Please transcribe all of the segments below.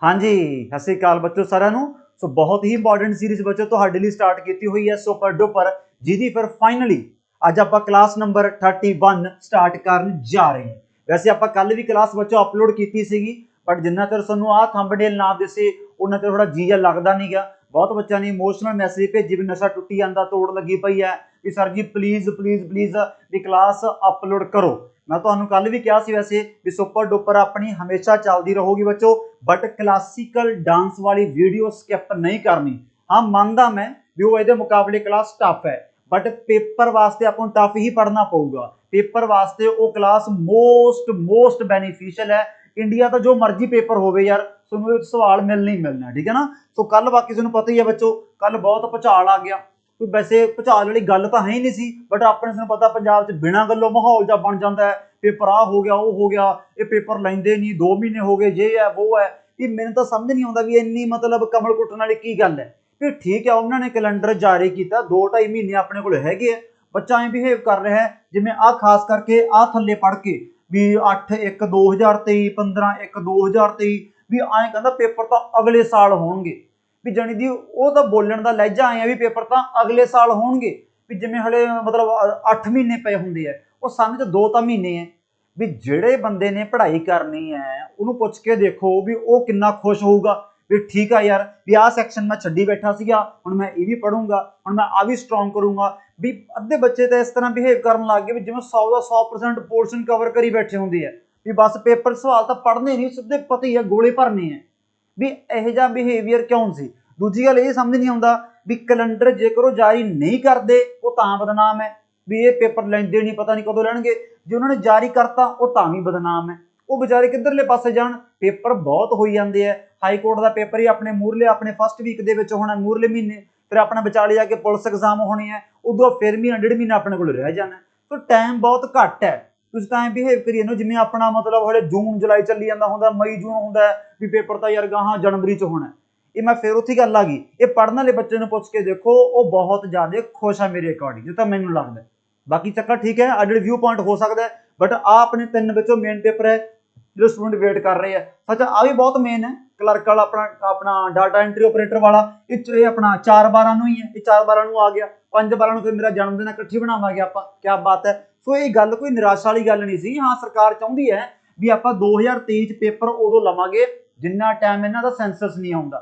हाँ जी, सत श्री अकाल बच्चों साਰਿਆਂ ਨੂੰ। सो बहुत ही इंपॉर्टेंट सीरीज बच्चों ਤੁਹਾਡੇ ਲਈ स्टार्ट की हुई है सुपर डुपर ਜਿਹਦੀ फिर फाइनली ਅੱਜ ਆਪਾਂ क्लास नंबर 31 स्टार्ट ਕਰਨ जा रहे हैं। वैसे ਆਪਾਂ ਕੱਲ ਵੀ क्लास बच्चों अपलोड ਕੀਤੀ ਸੀਗੀ, बट ਜਿੰਨਾ ਚਿਰ ਤੁਹਾਨੂੰ ਆਹ ਥੰਬਨੇਲ ਨਾ ਦਿਸੇ ਉਹਨਾਂ ਚਿਰ ਥੋੜਾ ਜੀ ਲੱਗਦਾ ਨਹੀਂਗਾ। बहुत बच्चों ने इमोशनल मैसेज भेजे भी नशा टुटी जाता, तोड़ लगी पई है कि sir ji please please please भी क्लास अपलोड करो। मैं तो कल भी कहा वैसे भी सुपर डुपर अपनी हमेशा चलती रहोगी बच्चों, बट क्लासिकल डांस वाली वीडियो स्किप नहीं करनी। हाँ मानता मैं भी वो ये मुकाबले क्लास टफ है, बट पेपर वास्ते आपको टफ ही पढ़ना पऊगा। पेपर वास्ते वो क्लास मोस्ट बेनीफिशियल है। इंडिया का जो मर्जी पेपर हो यार, ਤੁਹਾਨੂੰ सवाल मिलना ही मिलना, ठीक है ना। सो कल बाकी ਤੁਹਾਨੂੰ पता ही है बच्चों, कल बहुत भुचाल आ गया। कोई वैसे भुचाल वाली गल तो है ही नहीं सी, बट अपने ਤੁਹਾਨੂੰ पता पंजाब च बिना गलों माहौल जा बन जाता है। पेपर आ हो गया, वो हो गया, ये पेपर लेंदे नहीं, 2 महीने हो गए, ये है वो है। ये मैंने तो समझ नहीं आता भी इन्नी मतलब कमल कुटन वाली की गल है। भी ठीक है उन्होंने कैलेंडर जारी किया, 2-2.5 महीने अपने को हैगे है, बच्चा एं बिहेव कर रहा है जिमें आ खास करके आ थले पढ़ के भी 8/1/2023 15/1/2023 भी आए कहता पेपर तो अगले साल होंगे। भी जानी दी वो तो बोलने का लहजा आए भी पेपर तो अगले साल होंगे। भी जिमें हले मतलब 8 महीने पे होंगे है, वो समझ 2 तो महीने है। भी जिहड़े बंदे ने पढ़ाई करनी है उन्होंने पुछ के देखो भी वो कितना खुश होगा भी ठीक है यार भी आ सैक्शन मैं छड्डी बैठा सीगा, हुण मैं ये भी पढ़ूंगा, हुण मैं आ भी स्ट्रॉन्ग करूंगा। भी अद्धे बच्चे तो इस तरह बिहेव करन लग गए भी जिवें 100 का 100% पोर्शन कवर करी बैठे होंगे है। भी बस पेपर सवाल तो पढ़ने नहीं, सीधे पता ही है गोले भरने हैं। भी इहो जिहा बिहेवियर क्यों सी। दूजी गल ये समझ नहीं आता भी कैलेंडर जेकर वो जारी नहीं करते वो तां बदनाम है, भी ये पेपर लेंदे नहीं, पता नहीं कदों लैणगे। जे उन्होंने जारी करता वो तां भी बदनाम है। वो बेचारे किधरले पासे जाण, पेपर बहुत हो जाते हैं। हाई कोर्ट का पेपर ही अपने मूरले अपने फस्ट वीक दे विच होना, मूरले महीने फिर अपने विचाले जाके पुलिस एग्जाम होने हैं, उदों फिर महीना 1.5 महीना अपने को रह जाना। तो टाइम बहुत घट है। तुसीं तां बिहेव करिए ना जिवें अपना मतलब हले जून जुलाई चली जाता हुंदा, मई जून हुंदा भी पेपर तो यार गाहां जनवरी च होना। ये मैं फिर उत्थे गल आ गई, ये पढ़ने वाले बच्चे ने पुछ के देखो वो बहुत ज़्यादा खुश है मेरे अकॉर्डिंग, जो मैनूं लगदा। बाकी चक्कर ठीक है, अज व्यू पॉइंट हो सकता है, बट आ अपने 3 बच्चों मेन पेपर है जो स्टूडेंट वेट कर रहे हैं। सच आ भी बहुत मेन है, क्लर्क वाला अपना डाटा एंट्री ऑपरेटर वाला ये अपना 4/12 ही है, ये 4/12 आ गया, 5/12 फिर मेरा जन्मदिन इकट्ठी बनावांगे आपां, क्या बात है। सो ये गल कोई निराशा वाली गल नहीं सी। हाँ सरकार चाहुंदी है भी आपां 2023 पेपर उदों लवांगे जिन्ना टाइम इन्हां दा सेंसस नहीं आउंदा।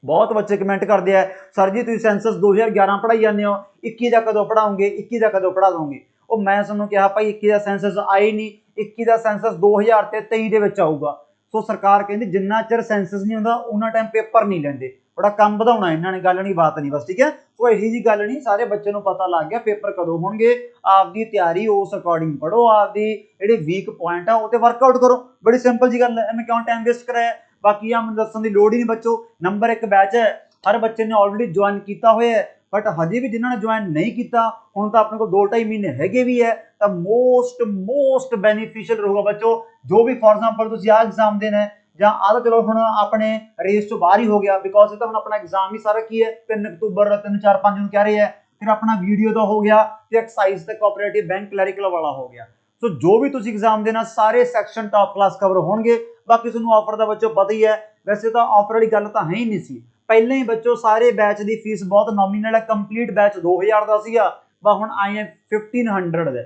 बहुत बच्चे कमेंट करते हैं सर जी तुम सेंसस 2011 पढ़ाई जाते हो, 21 का कदों पढ़ाओगे, 21 का कदों पढ़ा दोगे। वो मैं तुहानूं कहा भाई 21 का सेंसस आए ही नहीं, 21 का सेंसस 2023 दे विच आऊगा। सो सरकार कहती जिन्ना चिर सेंसस नहीं होंदा उन्ना टाइम पेपर नहीं लेंदे, बड़ा काम वधाउणा इन्हां ने, गल नहीं बात नहीं बस, ठीक है। सो यही जी गल नहीं, सारे बच्चे नूं पता लग गया पेपर कदों होणगे। आपदी तैयारी उस अकॉर्डिंग पढ़ो, आपदी जिहड़े वीक पॉइंट आ उह ते वर्कआउट करो। बड़ी सिंपल जी गल है, मैं क्यों टाइम वेस्ट कराया। बाकी आ मैं दसन की लोड़ ही नहीं बच्चों। नंबर 1 बैच है, हर बच्चे ने ऑलरेडी ज्वाइन किया हुआ है, बट हजे भी जिन्होंने ज्वाइन नहीं किया हुण तो अपने को 2-2.5 महीने हैगे भी है, तो मोस्ट बेनीफिशियल रहूगा बच्चों। जो भी फॉर एग्जाम्पल तुसीं आ एग्जाम देना है ਜਾਂ ਆ ਤਾਂ चलो हुण अपने रेस तो बाहर ही हो गया, बिकॉज तो हम अपना एग्जाम ही सारा की है 3 अक्तूबर 3-4-5 ਨੂੰ कह रहे हैं। फिर अपना वीडियो तो हो गया, तो एक्साइज तो कोऑपरेटिव बैंक क्लैरिकल वाला हो गया। सो जो भी तुसीं एग्जाम देना सारे सैक्शन टॉप क्लास कवर होणगे। बाकी तुहानूं ऑफर का बच्चों पता ही है, वैसे तो ऑफर वाली गल तो है ही नहीं सी। पहले ही बच्चों सारे बैच की फीस बहुत नॉमिनल है। कंप्लीट बैच 2000 का सीगा, हुण आए हैं 1500 दे।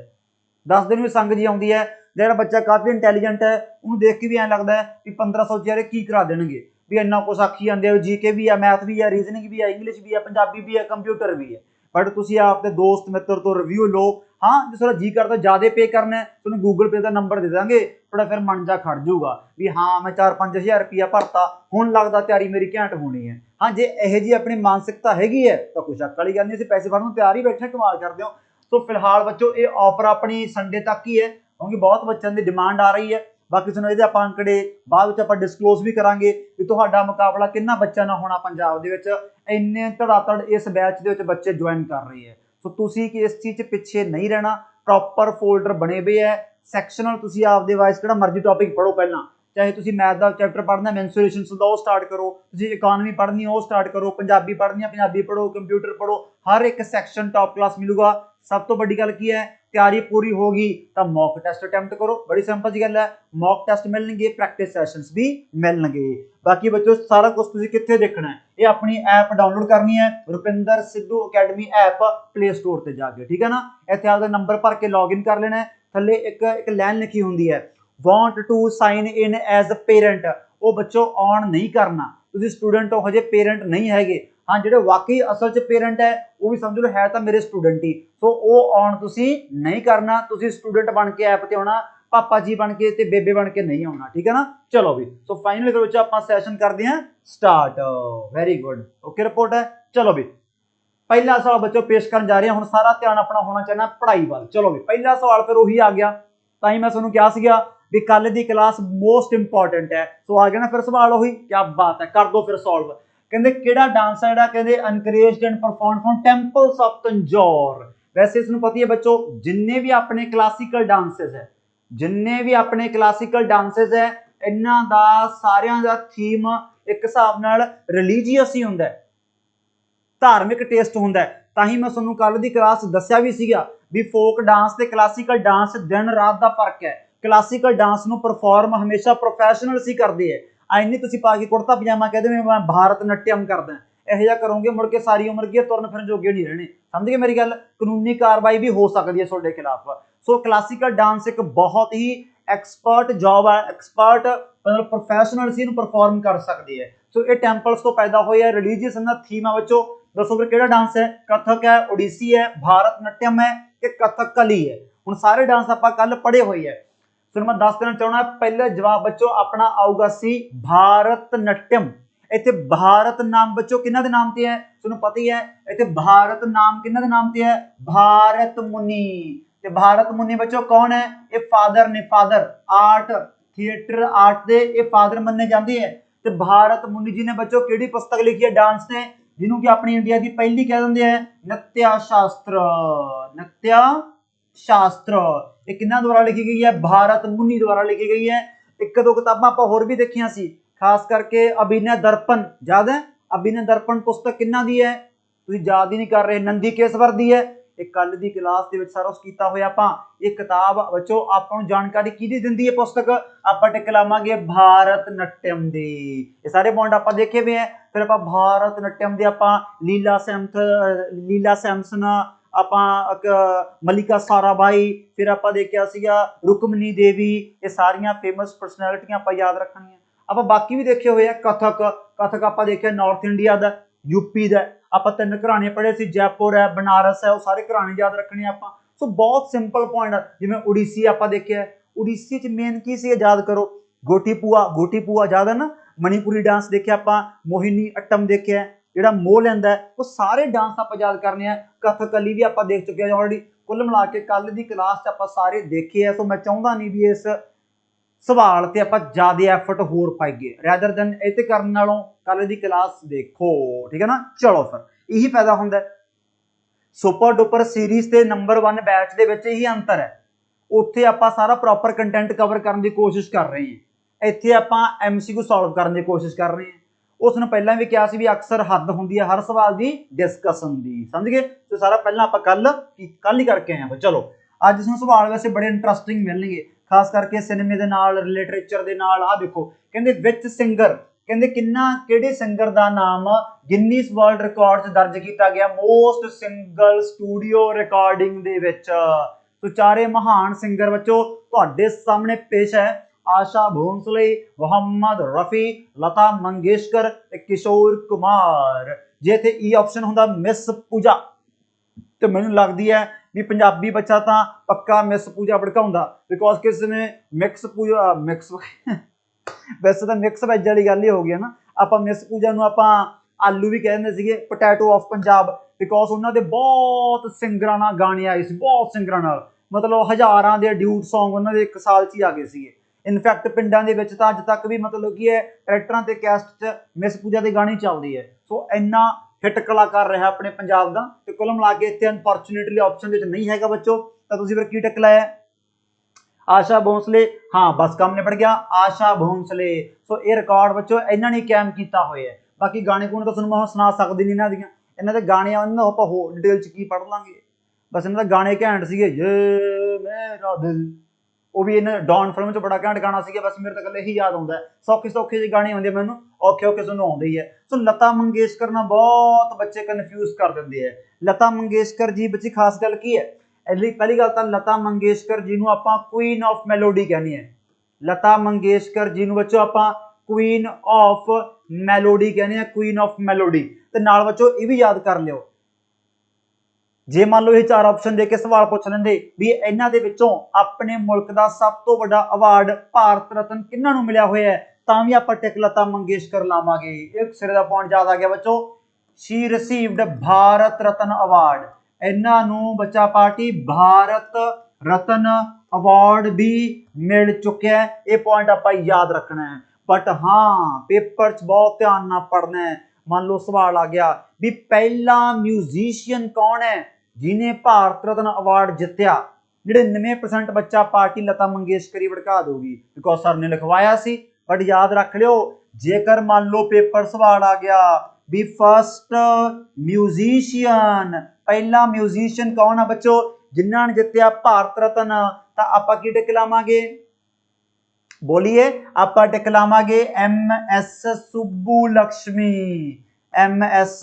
10 दिन भी संग जी आउंदी है। ਜਿਹੜਾ ਬੱਚਾ ਕਾਫੀ ਇੰਟੈਲੀਜੈਂਟ ਹੈ ਉਹਨੂੰ ਦੇਖ ਕੇ ਵੀ ਐਂ ਲੱਗਦਾ ਹੈ ਵੀ 1500 ਚ ਯਾਰ ਕੀ ਕਰਾ ਦੇਣਗੇ, ਵੀ ਇੰਨਾ ਕੁਛ ਆਖੀ ਜਾਂਦੇ ਆ। ਜੀਕੇ ਵੀ ਆ, ਮੈਥ ਵੀ ਆ, ਰੀਜ਼ਨਿੰਗ ਵੀ ਆ, ਇੰਗਲਿਸ਼ ਵੀ ਆ, ਪੰਜਾਬੀ ਵੀ ਆ, ਕੰਪਿਊਟਰ ਵੀ ਹੈ। ਬਟ ਤੁਸੀਂ ਆਪਦੇ ਦੋਸਤ ਮਿੱਤਰ ਤੋਂ ਰਿਵਿਊ ਲਓ। हाँ जो थोड़ा जी करता ज़्यादा पे करना है तो गूगल पे का नंबर दे देंगे, थोड़ा फिर मन जा खड़ जाऊगा भी हाँ मैं 4-5 हज़ार रुपया भरता हुण लगता तैयारी मेरी घैंट होनी है। हाँ जे यह जी अपनी मानसिकता हैगी है तो कोई शक वाली गल नहीं, पैसे भरने तैयार ही बैठे कमाल करते हो। तो फिलहाल बच्चों ये ऑफर अपनी संडे तक ही है, क्योंकि बहुत बच्चों की डिमांड आ रही है। बाकी तुहानूं इहदे आपां अंकड़े बाद विच आपां डिस्कलोज भी करांगे भी तुहाडा मुकाबला किन्ना बच्चा नाल होना पंजाब दे विच। इन्ने धड़ाधड़ इस बैच दे विच बच्चे ज्वाइन कर रहे हैं। सो तुसीं कि इस चीज़ पिछे नहीं रहना, प्रॉपर फोल्डर बने हुए है सैक्शनल। तुसीं आपदे वाइस जिहड़ा मर्जी टॉपिक पढ़ो, पहला चाहे तुसीं मैथ का चैप्टर पढ़ना मैंसुरेशंस दा वो स्टार्ट करो, तुसीं इकोनॉमी पढ़नी वो स्टार्ट करो, पंजाबी पढ़नी पंजाबी पढ़ो, कंप्यूटर पढ़ो, हर एक सैक्शन टॉप क्लास मिलूगा। सब तो बड़ी गल की है, तैयारी पूरी होगी तो मॉक टेस्ट अटैम्प्ट करो, बड़ी सिंपल जी गल है। मॉक टेस्ट मिलणगे, प्रैक्टिस सैशनस भी मिलणगे। बाकी बच्चों सारा कुछ तुसीं कित्थे देखना है, ये अपनी ऐप डाउनलोड करनी है, Rupinder Sidhu academy app play store ते जाके, ठीक है ना। इत्थे आपदा नंबर भर के लॉग इन कर लेना है, थल्ले एक लाइन लिखी हुंदी है want to sign in as a parent, वो बच्चों ऑन नहीं करना, तुसीं स्टूडेंट हो हजे पेरेंट नहीं हैगे। हाँ ਜਿਹੜੇ वाकई असल च पेरेंट है वो भी समझ लो है तो मेरे स्टूडेंट ही, सो वो ऑन तुसी नहीं करना, तुसी स्टूडेंट बन के ऐप ते आना, पापा जी बन के ते बेबे बन के नहीं आना, ठीक है ना। चलो भी सो फाइनली फिर बच्चों आप सैशन करते हैं start. Very good, okay report है। चलो भी पहला सवाल बच्चों पेश करने जा रहे हैं, हुण सारा ध्यान अपना होना चाहिए पढ़ाई वाल। चलो भी पहला सवाल फिर वही आ गया, ताई मैं तुहानूं कहा सीगा भी कल दी क्लास मोस्ट इंपॉर्टेंट है, सो आ गया ना फिर सवाल वही, क्या बात है, कर दो फिर सॉल्व। कहते किहड़ा डांस है जिहड़ा कहते encouraged and performed from temples of Tanjore. वैसे इसनूं पता ही है बच्चों, जिन्ने भी अपने क्लासिकल डांसेस है, जिन्ने भी अपने क्लासिकल डांसेस है, इन्हां दा सारियां दा थीम एक हिसाब नाल रिलीजीअस ही हुंदा है, धार्मिक टेस्ट हुंदा है। ताही मैं तुहानूं कल दी क्लास दस्सिया भी सीगा भी फोक डांस ते क्लासिकल डांस दिन रात दा फर्क है। क्लासिकल डांस नूं परफॉर्म हमेशा प्रोफैशनल सी करदे है, आई नहीं तुसीं पा के कुर्ता पजामा कहदे मैं भारत नट्यम करदा, इहो जिहा करोगे मुड़ के सारी उम्र की तुरन फिरन जोगे नहीं रहने, समझ गए मेरी गल। कानूनी कार्रवाई भी हो सकती है तुहाडे खिलाफ। सो क्लासिकल डांस एक बहुत ही एक्सपर्ट जॉब है, एक्सपर्ट मतलब प्रोफैशनल सी परफॉर्म कर सकती है। सो ये टैंपल्स तो पैदा होया, रिलीजियस थीम है बच्चों। दसो फिर केड़ा डांस है, कथक है, ओडिसी है, भारत नट्यम है कि कथकली है। हुण सारे डांस आपां कल पढ़े हुए है, फिर मैं दस देना चाहना पहले जवाब बच्चों अपना आऊगा सी भारत नट्यम। इत्थे भारत नाम बच्चों किन्हां दे नाम ते है, तुहानूं पता ही है, इत्थे भारत नाम किन्हां दे नाम ते है, भारत मुनि। ते भारत मुनि बच्चों कौन है, ये फादर ने, फादर आर्ट थिएटर आर्ट दे ये फादर मन्ने जाते हैं। ते भारत मुनि जी ने बच्चों केड़ी पुस्तक लिखी है डांस ने, जिन्हों की अपनी इंडिया की पहली कह देंगे है नृत्य शास्त्र, नृत्य शास्त्र। ये किन्हां द्वारा लिखी गई है, भारत मुनि द्वारा लिखी गई है। एक दो किताबां आपां होर भी देखियां सी, खास करके अभिनय दर्पण, याद है अभिनय दर्पण पुस्तक किन्हां दी है, तुसीं याद ही नहीं कर रहे, नंदी केसवर दी है। एक कल दी क्लास दे विच सारा कुछ कीता होया आपां। ये किताब बच्चों आपां नूं जानकारी किहदी दिंदी है पुस्तक, आपां टिक लावांगे भारत नट्यम दी। ये सारे पॉइंट आपां देखे हुए हैं। फिर आपां भारत नट्यम दे आपां लीला सैमसन आपां मलिका साराभाई, फिर आपां देखिया सीगा रुकमनी देवी, ये सारियां फेमस परसनैलिटियां आपां याद रखणियां। आपां बाकी भी देखे हुए हैं, कथक, कथक आपां देखिया नॉर्थ इंडिया दा, यूपी दा, आपां तीन घराने पढ़े सी, जयपुर है, बनारस है, वो सारे घराने याद रखने आपां। सो बहुत सिंपल पॉइंट, जिवें उड़ीसी आपां देखिया, उड़ीसी च मेन की सी याद करो, गोटी पुआ याद है ना, मणिपुरी डांस देखिया आपां, मोहिनी अट्टम देखिया, जिहड़ा मोह लैंदा है, वो सारे डांस आपां याद करने हैं। कथकली भी आपां देख चुके हैं ऑलरेडी। कुल मिला के कल दी क्लास च आपां सारे देखे है। सो मैं चाहुंदा नहीं भी इस सवाल ते आपां ज्यादा एफर्ट होर पाइए, रैदर दैन इह ते करन नालों कल दी क्लास देखो, ठीक है ना। चलो फिर यही फायदा हुंदा है। सुपर डुपर सीरीज ते नंबर 1 बैच दे विच यही अंतर है, उत्थे आपां सारा प्रॉपर कंटेंट कवर करने की कोशिश कर रहे हैं, इत्थे आपां MCQ सॉल्व करने की कोशिश कर रहे हैं। उसने पहला भी कहा भी अक्सर हद होंदी है हर सवाल की डिस्कसन की, समझ गए। तो सारा पहला आप कल ही करके आए। चलो अज इसमें सवाल वैसे बड़े इंटरस्टिंग मिलणगे, खास करके सिनेमे दे नाल, लिटरेचर दे नाल। आ देखो कहंदे विच सिंगर, कहंदे किहड़े सिंगर दा नाम गिनीज वर्ल्ड रिकॉर्ड च दर्ज किया गया मोस्ट सिंगल स्टूडियो रिकॉर्डिंग दे विच। तो चारे महान सिंगर बच्चों तुहाडे सामने पेश है, आशा भोंसले, मोहम्मद रफी, लता मंगेशकर, किशोर कुमार। जे थे ई ऑप्शन हुंदा मिस पूजा, तो मैनूं लगदी है भी पंजाबी बच्चा तां पक्का मिस पूजा भड़काउंदा, बिकॉज किसी ने मिक्स पूजा मिक्स वैसे तो मिक्स वैज वाली गल ही हो गई ना। आपां मिस पूजा नूं आपां आलू भी कह दिंदे सीगे, पोटैटो ऑफ पंजाब, बिकॉज उन्हां दे बहुत सिंगरां नाल गाने आए सी, बहुत सिंगरां नाल, मतलब हज़ारां दे ड्यूट सॉन्ग उन्हां दे एक साल च ही आ गए सीगे। इनफैक्ट पिंडां दे विच तां अज तक भी मतलब कि ट्रैक्टरां ते कैसट च मिस पूजा दे गाने चलदे है। सो इन्ना हिट कलाकार रहा अपने पंजाब दा। ते कुल मिला के इत्थे अनफॉर्चुनेटली ऑप्शन दे विच नहीं हैगा बच्चों, तां तुसीं फिर की टिक लाया, आशा भोंसले। हाँ बस काम निपट गया, आशा भोंसले। सो ये रिकॉर्ड बच्चों इन्हां ने कायम किया होया है। बाकी गाने गुणे तो तुहानूं मैं सुना सकदी नहीं इन्हां दीयां, इन्हां दे गाने आपां हो डिटेल च की पढ़ लांगे। बस इन्हों गाने घैंट सीगे, ये मेरा दिल, वो भी इन डॉन फिल्म च बड़ा घैंट गाना सीगा, बस मेरे तो कल यही याद आता है। सौखे सौखे जी गाने आते मैनू, औखे औखे सुनू आते ही है। सो लता मंगेशकर ना बहुत बच्चे कन्फ्यूज कर देंगे है। लता मंगेशकर जी बच्ची खास गल की है, पहली गल तो लता मंगेशकर जी नूं आपां क्वीन ऑफ मैलोडी कहनी है। लता मंगेशकर जी नूं बच्चों आपां क्वीन ऑफ मैलोडी कहने, क्वीन ऑफ मैलोडी। ते नाल बच्चों ये भी याद कर लियो, जे मान लो ये 4 ऑप्शन दे के सवाल पूछ लेंदे भी इन्हां दे विचों अपने मुल्क का सब तो वड्डा अवार्ड भारत रत्न किन्हां नूं मिलिया होया है, तां भी आपां टिक लता मंगेशकर लावांगे। एक सिरे दा पॉइंट याद आ गया बच्चों, she received Bharat Ratna award. इन्हां नूं बच्चा पार्टी भारत रत्न अवार्ड भी मिल चुका है, ये पॉइंट आपां याद रखना है। बट हाँ पेपर च बहुत ध्यान नाल पढ़ना है। मान लो सवाल आ गया भी पहला म्यूजिशियन कौन है जिन्हें भारत रत्न अवार्ड जितया, 99% बच्चा पार्टी लता मंगेशकर ही भड़का दूगी, बिकॉज सर ने लिखवाया सी। बट याद रख लियो, जेकर मान लो पेपर सवाल आ गया भी फर्स्ट म्यूजिशियन, पहला म्यूजिशियन कौन है बच्चों जिन्होंने जितया भारत रत्न, तो आपां की टिक लावांगे, बोलिए आपां टिक लावांगे MS सुब्बुलक्ष्मी। MS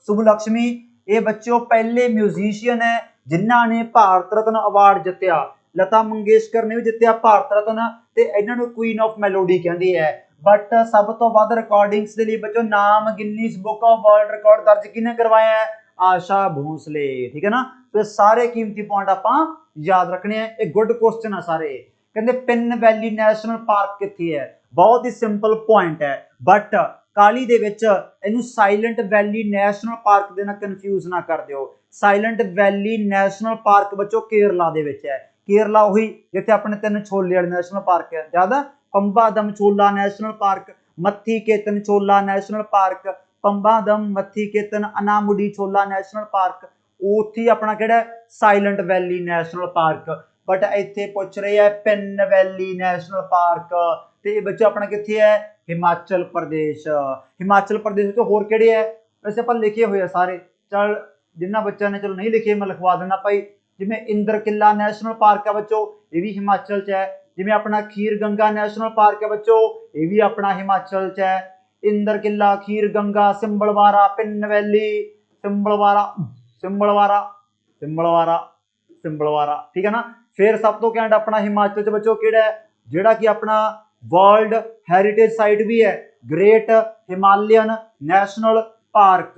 सुब्बुलक्ष्मी ये बच्चों पहले म्यूजिशियन है जिन्होंने भारत रत्न अवार्ड जितया। लता मंगेशकर ने भी जितया भारत रत्न, ते इन्हां नूं क्वीन ऑफ मैलोडी कहंदी है। बट सब तो वध रिकॉर्डिंग्स दे लई बच्चों नाम Guinness book of world record दर्ज किने करवाया है, आशा भोसले। ठीक है ना, तो सारे कीमती पॉइंट आपां याद रखने हैं, एक गुड क्वेश्चन है सारे। कहंदे पिन वैली नैशनल पार्क कित्थे है, बहुत ही सिंपल पॉइंट है, बट काली दे विच इहनूं साइलेंट वैली नैशनल पार्क दे नाल कन्फ्यूज ना कर दिओ। साइलेंट वैली नैशनल पार्क बच्चों केरला दे विच है। केरला वही जिथे अपने 3 छोले वाले नैशनल पार्क है, याद है, Pampadum Shola national park, Mathikettan Shola national park, Pampadum Mathikettan Anamudi Shola national park, उत्थे अपना किहड़ा silent valley national park. But इत्थे पूछ रहे हैं पिन वैली नैशनल पार्क, ते बच्चा अपना कित्थे है, हिमाचल प्रदेश। हिमाचल प्रदेश तो होर किहड़े है, वैसे अपन लिखे हुए सारे, चल जिन्होंने बच्चा ने चलो नहीं लिखे मैं लिखवा देना भाई। जिमें इंद्र किला नैशनल पार्क है बच्चों, ये भी हिमाचल च है। जिमें अपना खीर गंगा नैशनल पार्क है बच्चों, ये भी अपना हिमाचल च है। इंद्र किला, खीर गंगा, सिंबलवारा, पिन वैली, सिंबलवारा सिंबलवारा सिंबलवारा सिंबलवारा, ठीक है ना। फिर सब तो घैंट अपना हिमाचल च बच्चों किहड़ा है, जिहड़ा कि अपना वर्ल्ड हैरिटेज साइट भी है, great Himalayan national park.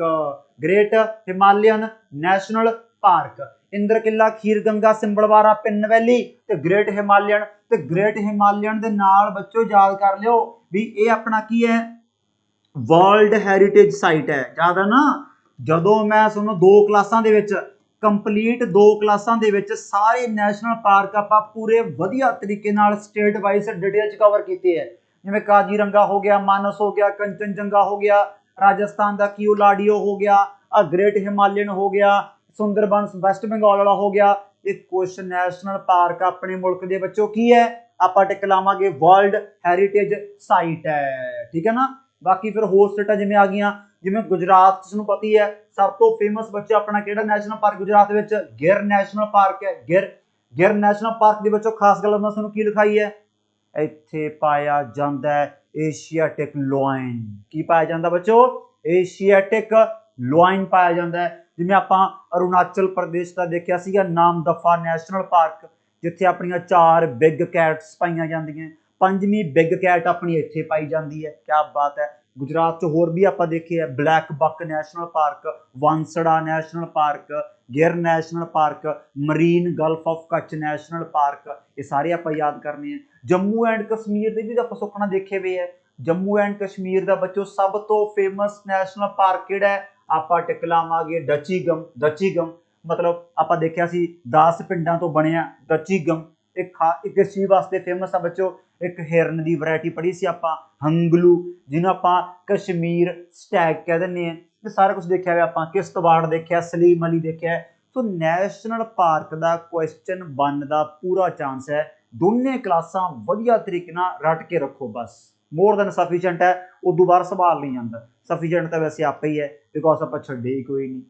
Great Himalayan national park, Indra Kila, Kheer Ganga, Simbalwara, Pin valley ते ग्रेट हिमालयन। ते ग्रेट हिमालयन दे नाल बच्चों याद कर लियो भी ये अपना की है, वर्ल्ड हैरिटेज साइट है। याद है ना, जदों मैं सुनो 2 क्लासां दे विच कंप्लीट 2 क्लासां दे विच सारे नैशनल पार्क आपां पूरे वधिया तरीके नाल स्टेट वाइज डिटेल च कवर कीते है। जिवें काजीरंगा हो गया, मानस हो गया, कंचनजंगा हो गया, राजस्थान का कियोलाडियो हो गया, ग्रेट हिमालयन हो गया, सुंदरबंस वेस्ट बंगाल वाला हो गया। ये कुछ नैशनल पार्क अपने मुल्क के बच्चों की है, आपां टिक लावांगे वर्ल्ड हैरिटेज साइट है। ठीक है ना। बाकी फिर होर स्टेटां जिवें आ गईयां, जिवें गुजरात तुहानूं पता ही है सब तो फेमस बच्चे अपना किहड़ा नैशनल पार्क गुजरात विच गिर नैशनल पार्क है। गिर नैशनल पार्क दे विचों खास गल मैं तुहानूं की लिखाई है, इत्थे पाया जांदा है एशियाटिक लॉयन। की पाया जांदा बच्चों, एशियाटिक लॉयन पाया जांदा है। जिवें आपां अरुणाचल प्रदेश का देखिया सीगा नामदफा नैशनल पार्क, जिथे अपनियां 4 बिग कैट्स पाईयां जांदियां, 5वीं बिग कैट अपनी इत्थे पाई जाती है। क्या बात है। गुजरात च होर भी आपां देखे है, black buck national park, Vansda national park, Gir national park, marine gulf of Kutch national park, ये सारे आपां याद करने हैं। जम्मू एंड कश्मीर के भी आपां सुखना देखे हुए है। जम्मू एंड कश्मीर का बच्चों सब तो फेमस नैशनल पार्क किहड़ा है, आपां टिक लावांगे डचीगम। डचीगम मतलब आपां देखिया सी 10 पिंडां तो बनिया डचीगम। एक इस चीज़ वास्ते फेमस है बच्चों, एक हिरन की वैरायटी पढ़ी सी आपां हंगलू, जिन्हों आपां कश्मीर स्टैग कह दिंदे हैं। ये सारा कुछ देखा है आपां, किश्तवाड़ देखा, सलीम अली देखा। तो नैशनल पार्क का क्वेश्चन बनने का पूरा चांस है। दोनों क्लासां वधिया तरीके नाल रट के रखो, बस मोर दैन सफिशेंट है। उदों बाहर सवाल नहीं आता, सफिशेंट तो वैसे आप ही है, बिकॉज आप छड्डे ही कोई नहीं।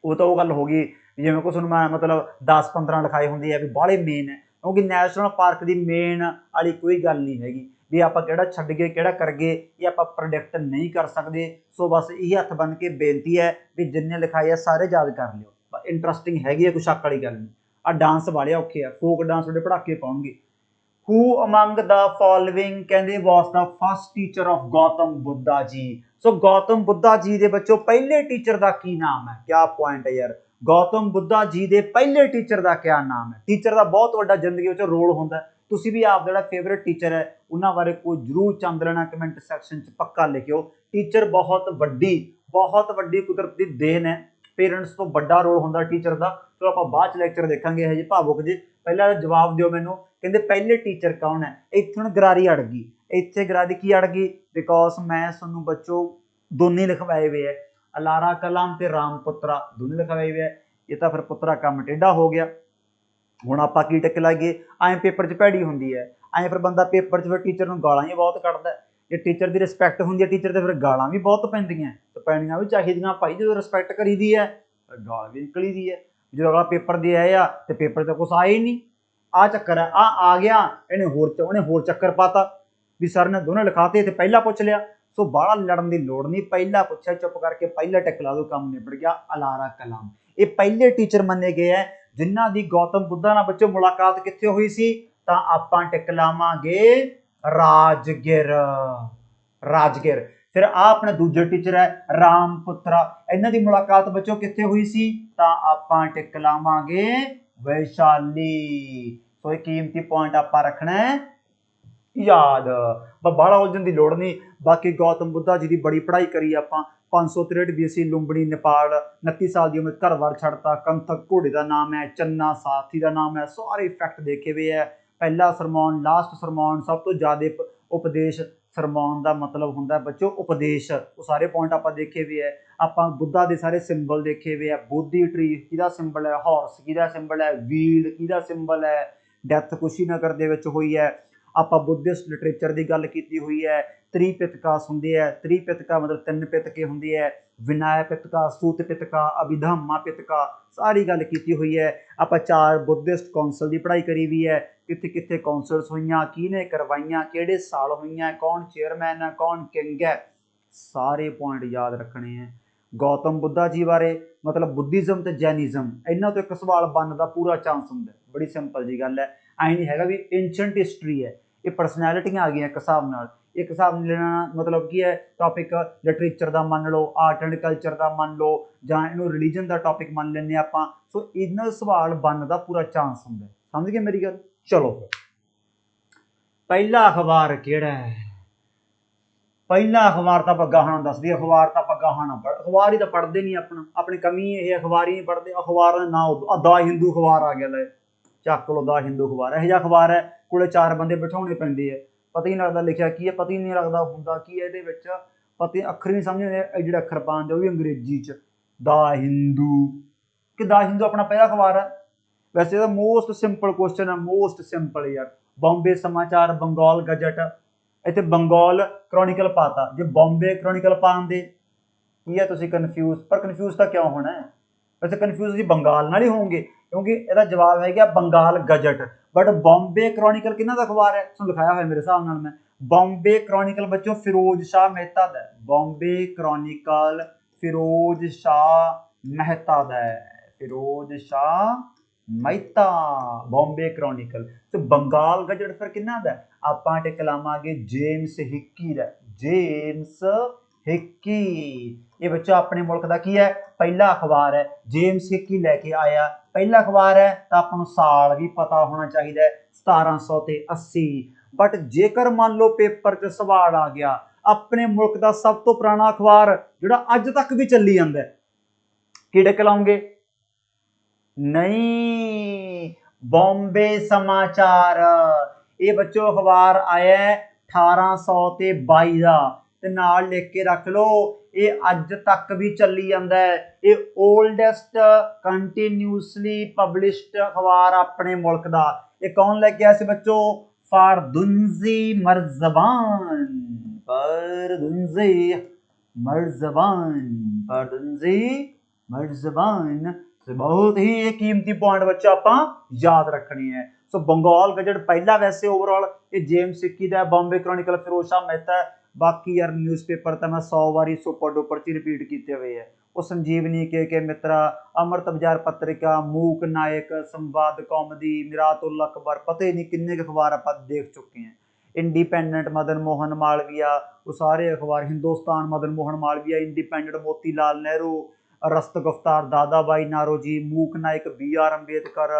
ਉਹ ਤਾਂ ਉਹ ਗੱਲ ਹੋ ਗਈ ਜਿਵੇਂ ਕੁਛ ਮੈਂ ਮਤਲਬ 10-15 ਲਿਖਾਈ ਹੁੰਦੀ ਹੈ ਵੀ ਬਾਹਲੇ ਮੇਨ ਹੈ, ਕਿਉਂਕਿ ਨੈਸ਼ਨਲ ਪਾਰਕ ਦੀ ਮੇਨ ਵਾਲੀ ਕੋਈ ਗੱਲ ਨਹੀਂ ਹੈਗੀ ਵੀ ਆਪਾਂ ਕਿਹੜਾ ਛੱਡ ਗਏ ਕਿਹੜਾ ਕਰ ਗਏ, ਇਹ ਆਪਾਂ ਪ੍ਰੋਡਿਕਟ ਨਹੀਂ ਕਰ ਸਕਦੇ। ਸੋ ਬਸ ਇਹ ਹੱਥ ਬੰਨ ਕੇ ਬੇਨਤੀ ਹੈ ਵੀ ਜਿੰਨੇ ਲਿਖਾਈ ਆ ਸਾਰੇ ਯਾਦ ਕਰ ਲਿਓ, ਇੰਟਰਸਟਿੰਗ ਹੈਗੀ ਹੈ, ਕੋਈ ਸ਼ੱਕ ਵਾਲੀ ਗੱਲ ਨਹੀਂ। ਆ ਡਾਂਸ ਵਾਲੇ ਔਖੇ ਆ, ਫੋਕ ਡਾਂਸ ਤੁਹਾਡੇ ਪੜਾਕੇ ਪਾਉਣਗੇ। Who among the following ਕਹਿੰਦੇ was the first teacher of Gautam Buddha ਜੀ। ਸੋ ਗੌਤਮ ਬੁੱਧਾ ਜੀ ਦੇ ਬੱਚੋ ਪਹਿਲੇ ਟੀਚਰ ਦਾ ਕੀ ਨਾਮ ਹੈ? ਕਿਆ ਪੁਆਇੰਟ ਹੈ ਯਾਰ, ਗੌਤਮ ਬੁੱਧਾ ਜੀ ਦੇ ਪਹਿਲੇ ਟੀਚਰ ਦਾ ਕਿਆ ਨਾਮ ਹੈ? ਟੀਚਰ ਦਾ ਬਹੁਤ ਵੱਡਾ ਜ਼ਿੰਦਗੀ ਵਿੱਚ ਰੋਲ ਹੁੰਦਾ, ਤੁਸੀਂ ਵੀ ਆਪ ਜਿਹੜਾ ਫੇਵਰੇਟ ਟੀਚਰ ਹੈ ਉਹਨਾਂ ਬਾਰੇ ਕੋਈ ਜ਼ਰੂਰ ਚੰਦ ਲੈਣਾ ਕਮੈਂਟ ਸੈਕਸ਼ਨ 'ਚ ਪੱਕਾ ਲਿਖਿਓ। ਟੀਚਰ ਬਹੁਤ ਵੱਡੀ ਕੁਦਰਤ ਦੀ ਦੇਣ ਹੈ, ਪੇਰੈਂਟਸ ਤੋਂ ਵੱਡਾ ਰੋਲ ਹੁੰਦਾ ਟੀਚਰ ਦਾ। ਚਲੋ ਆਪਾਂ ਬਾਅਦ 'ਚ ਲੈਕਚਰ ਦੇਖਾਂਗੇ ਇਹ ਜਿਹੇ ਭਾਵੁਕ ਜੇ, ਪਹਿਲਾਂ ਜਵਾਬ ਦਿਓ ਮੈਨੂੰ, ਕਹਿੰਦੇ ਪਹਿਲੇ ਟੀਚਰ ਕੌਣ ਹੈ? ਇੱਥੇ ਹੁਣ ਗਰਾਰੀ ਅੜ ਗਈ, ਇੱਥੇ ਗਰਾਰੀ ਕੀ ਅੜ ਗਈ? ਬਿਕੋਜ਼ ਮੈਂ ਤੁਹਾਨੂੰ ਬੱਚੋ ਦੋਨੇ ਲਿਖਵਾਏ ਹੋਏ ਹੈ, ਅਲਾਰਾ ਕਲਾਮ ਤੇ ਰਾਮ ਪੁੱਤਰਾ ਦੋਨੇ ਲਿਖਵਾਏ ਹੋਏ ਹੈ। ਇਹ ਤਾਂ ਫਿਰ ਪੁੱਤਰਾ ਕੰਮ ਟੇਢਾ ਹੋ ਗਿਆ। ਹੁਣ ਆਪਾਂ ਕੀ ਟਿਕ ਲਾਈਏ? ਐਂ ਪੇਪਰ 'ਚ ਭੈੜੀ ਹੁੰਦੀ ਹੈ, ਐਂ ਫਿਰ ਬੰਦਾ ਪੇਪਰ 'ਚ ਫਿਰ ਟੀਚਰ ਨੂੰ ਗਾਲਾਂ ਹੀ ਬਹੁਤ ਕੱਢਦਾ। ਜੇ ਟੀਚਰ ਦੀ ਰਿਸਪੈਕਟ ਹੁੰਦੀ ਹੈ ਟੀਚਰ ਤੇ ਫਿਰ ਗਾਲਾਂ ਵੀ ਬਹੁਤ ਪੈਂਦੀਆਂ, ਤੇ ਪੈਣੀਆਂ ਵੀ ਚਾਹੀਦੀਆਂ ਭਾਈ। ਜਦੋਂ ਰਿਸਪੈਕਟ ਕਰੀਦੀ ਹੈ ਗਾਲ ਵੀ ਨਿਕਲੀ ਦੀ ਹੈ। ਜਦੋਂ ਅਗਲਾ ਪੇਪਰ ਦੇ ਆਏ ਆ ਤੇ ਪੇਪਰ 'ਚ ਕੁਛ ਆਇਆ ਹੀ ਨਹੀਂ, ਆ ਚੱਕਰ ਹੈ। ਆ ਗਿਆ ਉਹਨੇ ਹੋਰ ਚੱਕਰ ਪਾਤਾ ਵੀ ਸਰ ਨੇ ਦੋਨੇ ਲਿਖਾਤੇ ਤੇ ਪਹਿਲਾਂ ਪੁੱਛ ਲਿਆ। ਸੋ ਬਾਹਲਾ ਲੜਨ ਦੀ ਲੋੜ ਨਹੀਂ, ਪਹਿਲਾਂ ਪੁੱਛਿਆ ਚੁੱਪ ਕਰਕੇ ਪਹਿਲਾਂ ਟਿਕ ਲਾ ਦੋ, ਕੰਮ ਨਿਬੜ ਗਿਆ। ਅਲਾਰਾ ਕਲਾਮ ਇਹ ਪਹਿਲੇ ਟੀਚਰ ਮੰਨੇ ਗਏ ਹੈ ਜਿਨ੍ਹਾਂ ਦੀ ਗੌਤਮ ਬੁੱਧਾ ਨਾਲ ਬੱਚੋ ਮੁਲਾਕਾਤ ਕਿੱਥੇ ਹੋਈ ਸੀ? ਤਾਂ ਆਪਾਂ ਟਿਕ ਲਾਵਾਂਗੇ ਰਾਜਗਿਰ। ਫਿਰ ਆ ਆਪਣੇ ਦੂਜੇ ਟੀਚਰ ਹੈ ਰਾਮ ਪੁੱਤਰਾ, ਇਹਨਾਂ ਦੀ ਮੁਲਾਕਾਤ ਬੱਚੋ ਕਿੱਥੇ ਹੋਈ ਸੀ? ਤਾਂ ਆਪਾਂ ਟਿਕ ਲਾਵਾਂਗੇ ਵੈਸ਼ਾਲੀ। ਸੋ ਇਹ ਕੀਮਤੀ ਪੁਆਇੰਟ ਆਪਾਂ ਰੱਖਣਾ ਹੈ ਯਾਦ, ਬਾਹਲਾ ਉਲਝਣ ਦੀ ਲੋੜ ਨਹੀਂ। ਬਾਕੀ ਗੌਤਮ ਬੁੱਧਾ ਜੀ ਦੀ ਬੜੀ ਪੜ੍ਹਾਈ ਕਰੀ ਆਪਾਂ। 563 BC ਲੁੰਬਣੀ ਨੇਪਾਲ, 29 ਸਾਲ ਦੀ ਉਮਰ ਘਰ-ਬਾਰ ਛੱਡਤਾ। ਕੰਥਕ ਘੋੜੇ ਦਾ ਨਾਮ ਹੈ, ਚੰਨਾ ਸਾਥੀ ਦਾ ਨਾਮ ਹੈ, ਸਾਰੇ ਫੈਕਟ ਦੇਖੇ ਹੋਏ ਹੈ। ਪਹਿਲਾ ਸਰਮੌਨ, ਲਾਸਟ ਸਰਮੌਨ, ਸਭ ਤੋਂ ਜ਼ਿਆਦਾ ਉਪਦੇਸ਼। ਸਰਮੌਨ ਦਾ ਮਤਲਬ ਹੁੰਦਾ ਬੱਚੋ ਉਪਦੇਸ਼। ਉਹ ਸਾਰੇ ਪੁਆਇੰਟ ਆਪਾਂ ਦੇਖੇ ਹੋਏ ਹੈ। ਆਪਾਂ ਬੁੱਧਾ ਦੇ ਸਾਰੇ ਸਿੰਬਲ ਦੇਖੇ ਹੋਏ ਆ। ਬੋਧੀ ਟਰੀ ਕਿਹਦਾ ਸਿੰਬਲ ਹੈ? ਹਾਰਸ ਕਿਹਦਾ ਸਿੰਬਲ ਹੈ? ਵੀਲ ਕਿਹਦਾ ਸਿੰਬਲ ਹੈ? ਡੈਥ ਕੁਸ਼ੀਨਗਰ ਦੇ ਵਿੱਚ ਹੋਈ ਹੈ। ਆਪਾਂ ਬੁੱਧਿਸਟ ਲਿਟਰੇਚਰ ਦੀ ਗੱਲ ਕੀਤੀ ਹੋਈ ਹੈ। ਤ੍ਰਿਪਿਟਕਾ ਹੁੰਦੇ ਹੈ, ਤ੍ਰਿਪਿਟਕਾ ਮਤਲਬ 3 ਪਿਟਕੇ ਹੁੰਦੇ ਹੈ। ਵਿਨਾਇ ਪਿਟਕਾ, ਸੂਤ ਪਿਟਕਾ, ਅਭਿਧੰਮਾ ਪਿਟਕਾ, ਸਾਰੀ ਗੱਲ ਕੀਤੀ ਹੋਈ ਹੈ। ਆਪਾਂ 4 ਬੁੱਧਿਸਟ ਕੌਂਸਲ ਦੀ ਪੜ੍ਹਾਈ ਕਰੀ ਵੀ ਹੈ, ਕਿੱਥੇ ਕਿੱਥੇ ਕੌਂਸਲਸ ਹੋਈਆਂ, ਕਿਹਨੇ ਕਰਵਾਈਆਂ, ਕਿਹੜੇ ਸਾਲ ਹੋਈਆਂ, ਕੌਣ ਚੇਅਰਮੈਨ ਹੈ, ਕੌਣ ਕਿੰਗ ਹੈ, ਸਾਰੇ ਪੁਆਇੰਟ ਯਾਦ ਰੱਖਣੇ ਹੈ। ਗੌਤਮ ਬੁੱਧਾ ਜੀ ਬਾਰੇ ਮਤਲਬ ਬੁੱਧਿਜ਼ਮ ਤੇ ਜੈਨਿਜ਼ਮ, ਇਹਨਾਂ ਤੋਂ ਇੱਕ ਸਵਾਲ ਬਣਨ ਦਾ ਪੂਰਾ ਚਾਂਸ ਹੁੰਦਾ। ਬੜੀ ਸਿੰਪਲ ਜੀ ਗੱਲ ਹੈ, ਐਂ ਨਹੀਂ ਹੈਗਾ ਵੀ ਏਂਸ਼ੀਅੰਟ ਹਿਸਟਰੀ ਹੈ। ਇਹ ਪਰਸਨੈਲਿਟੀਆਂ ਆ ਗਈਆਂ ਇੱਕ ਹਿਸਾਬ ਨਾਲ। ਇੱਕ ਹਿਸਾਬ ਨਾਲ ਲੈਣਾ ਮਤਲਬ ਕੀ ਹੈ, ਟੌਪਿਕ ਲਿਟਰੇਚਰ ਦਾ ਮੰਨ ਲਓ, ਆਰਟ ਐਂਡ ਕਲਚਰ ਦਾ ਮੰਨ ਲਓ, ਜਾਂ ਇਹਨੂੰ ਰਿਲੀਜਨ ਦਾ ਟੌਪਿਕ ਮੰਨ ਲੈਂਦੇ ਆਪਾਂ। ਸੋ ਇਹਨਾਂ ਸਵਾਲ ਬਣਨ ਦਾ ਪੂਰਾ ਚਾਂਸ ਹੁੰਦਾ। ਸਮਝ ਗਏ ਮੇਰੀ ਗੱਲ? ਚਲੋ ਪਹਿਲਾ ਅਖਬਾਰ ਕਿਹੜਾ ਹੈ? ਪਹਿਲਾ ਅਖਬਾਰ ਤਾਂ ਆਪਾਂ ਗਾਹਾਂ ਦੱਸ ਦਈਏ, ਅਖਬਾਰ ਤਾਂ ਆਪਾਂ ਗਾਹਾਂ ਨਾ ਪੜ੍ਹ, ਅਖਬਾਰ ਹੀ ਤਾਂ ਪੜ੍ਹਦੇ ਨਹੀਂ ਆਪਣੀ ਕਮੀ ਇਹ, ਅਖਬਾਰ ਹੀ ਨਹੀਂ ਪੜ੍ਹਦੇ। ਅਖਬਾਰ ਦਾ ਨਾਂ ਦਾ ਹਿੰਦੂ ਅਖਬਾਰ ਆ ਗਿਆ, ਲੈ ਚੱਕ ਲਓ ਦਾ ਹਿੰਦੂ ਅਖਬਾਰ। ਇਹੋ ਜਿਹਾ ਅਖਬਾਰ ਹੈ ਕੋਲੇ 4 ਬੰਦੇ ਬਿਠਾਉਣੇ ਪੈਂਦੇ ਹੈ, ਪਤਾ ਹੀ ਨਹੀਂ ਲੱਗਦਾ ਲਿਖਿਆ ਕੀ ਹੈ, ਪਤਾ ਹੀ ਨਹੀਂ ਲੱਗਦਾ ਹੁੰਦਾ ਕੀ ਹੈ ਇਹਦੇ ਵਿੱਚ, ਪਤਾ ਅੱਖਰ ਨਹੀਂ ਸਮਝ ਆਉਂਦੇ, ਜਿਹੜੇ ਅੱਖਰ ਪਾਉਂਦੇ ਉਹ ਵੀ ਅੰਗਰੇਜ਼ੀ 'ਚ। ਦਾ ਹਿੰਦੂ ਕਿ ਦਾ ਹਿੰਦੂ ਆਪਣਾ ਪਹਿਲਾ ਅਖਬਾਰ ਹੈ? ਵੈਸੇ ਇਹਦਾ ਮੋਸਟ ਸਿੰਪਲ ਕੁਐਸਚਨ ਹੈ, ਮੋਸਟ ਸਿੰਪਲ ਯਾਰ। ਬੰਬੇ ਸਮਾਚਾਰ, ਬੰਗਾਲ ਗਜਟ, ਇੱਥੇ ਬੰਗਾਲ ਕ੍ਰੋਨਿਕਲ ਪਾਤਾ, ਜੇ ਬੰਬੇ ਕ੍ਰੋਨਿਕਲ ਪਾਉਂਦੇ ਕੀ ਹੈ ਤੁਸੀਂ ਕਨਫਿਊਜ਼। ਪਰ ਕਨਫਿਊਜ਼ ਤਾਂ ਕਿਉਂ ਹੋਣਾ ਹੈ? ਵੈਸੇ ਕਨਫਿਊਜ਼ ਤੁਸੀਂ ਬੰਗਾਲ ਨਾਲ ਹੀ ਹੋਵੋਗੇ, ਕਿਉਂਕਿ ਇਹਦਾ ਜਵਾਬ ਹੈ ਗਿਆ Bengal gazette. But Bombay chronicle ਕਿਹਨਾਂ ਦਾ ਅਖਬਾਰ ਹੈ? ਤੁਹਾਨੂੰ ਲਿਖਾਇਆ ਹੋਇਆ ਮੇਰੇ ਹਿਸਾਬ ਨਾਲ ਮੈਂ। ਬੰਬੇ ਕ੍ਰੋਨਿਕਲ ਬੱਚੋ ਫਿਰੋਜ਼ ਸ਼ਾਹ ਮਹਿਤਾ ਦਾ। ਬੰਬੇ ਕ੍ਰੋਨਿਕਲ ਫਿਰੋਜ਼ ਸ਼ਾਹ ਮਹਿਤਾ ਦਾ, ਫਿਰੋਜ਼ ਸ਼ਾਹ ਮਹਿਤਾ, ਬੰਬੇ ਕ੍ਰੋਨਿਕਲ। ਤੇ ਬੰਗਾਲ ਗਜਟ ਫਿਰ ਕਿਹਨਾਂ ਦਾ? ਆਪਾਂ ਟਿਕ ਲਾਵਾਂਗੇ ਜੇਮਸ ਹਿੱਕੀ ਦਾ, ਜੇਮਸ ਹਿੱਕੀ। ਇਹ ਬੱਚਾ ਆਪਣੇ ਮੁਲਕ ਦਾ ਕੀ ਹੈ? ਪਹਿਲਾ ਅਖਬਾਰ ਹੈ। ਜੇਮਸ ਹਿੱਕੀ ਲੈ ਕੇ ਆਇਆ, ਪਹਿਲਾ ਅਖਬਾਰ ਹੈ ਤਾਂ ਆਪਾਂ ਨੂੰ ਸਾਲ ਵੀ ਪਤਾ ਹੋਣਾ ਚਾਹੀਦਾ, 1780। ਬਟ ਜੇਕਰ ਮੰਨ ਲਓ ਪੇਪਰ 'ਚ ਸਵਾਲ ਆ ਗਿਆ ਆਪਣੇ ਮੁਲਕ ਦਾ ਸਭ ਤੋਂ ਪੁਰਾਣਾ ਅਖਬਾਰ ਜਿਹੜਾ ਅੱਜ ਤੱਕ ਵੀ ਚੱਲੀ ਜਾਂਦਾ, ਕੀ ਟਿਕ ਲਾਉਂਗੇ? ਨਹੀਂ, ਬੰਬੇ ਸਮਾਚਾਰ। ਇਹ ਬੱਚੋ ਅਖਬਾਰ ਆਇਆ 1822 ਦਾ, ਤੇ ਨਾਲ ਲਿਖ ਕੇ ਰੱਖ ਲਓ ਇਹ ਅੱਜ ਤੱਕ ਵੀ ਚੱਲੀ ਜਾਂਦਾ ਹੈ। ਇਹ ਓਲਡੈਸਟ ਕੰਟੀਨਿਊਸਲੀ ਪਬਲਿਸ਼ਡ ਅਖਬਾਰ ਆਪਣੇ ਮੁਲਕ ਦਾ। ਇਹ ਕੌਣ ਲੈ ਕੇ ਆਇਆ ਸੀ ਬੱਚੋ? ਫਰਦੁੰਜ਼ੀ ਮਰਜ਼ਬਾਨ, ਫਰਦੁੰਜ਼ੀ ਮਰਜ਼ਬਾਨ, ਫਰਦੁੰਜ਼ੀ मेजबान। बहुत ही एक कीमती पॉइंट बच्चों आप याद रखनी है। सो बंगाल गजट पहला वैसे ओवरऑल ये जेम्स सिक्की का, बॉम्बे क्रॉनिकल फिरोज शाह मेहता है। बाकी यार न्यूज़पेपर तो मैं 100 बारी सुपर डुपर च रिपीट किए हुए है। वो संजीवनी के मित्रा, अमृत बाजार पत्रिका, मूक नायक, संवाद कौमदी, मिरातुल अकबर, पता ही नहीं किन्ने के अखबार आप देख चुके हैं। इंडिपेंडेंट मदन मोहन मालवीय, वो सारे अखबार, हिंदुस्तान मदन मोहन मालवीय, इंडिपेंडेंट मोतीलाल नेहरू, रस्त गुफ्तार दादा भाई नारोजी, मूक नायक बी आर अंबेडकर,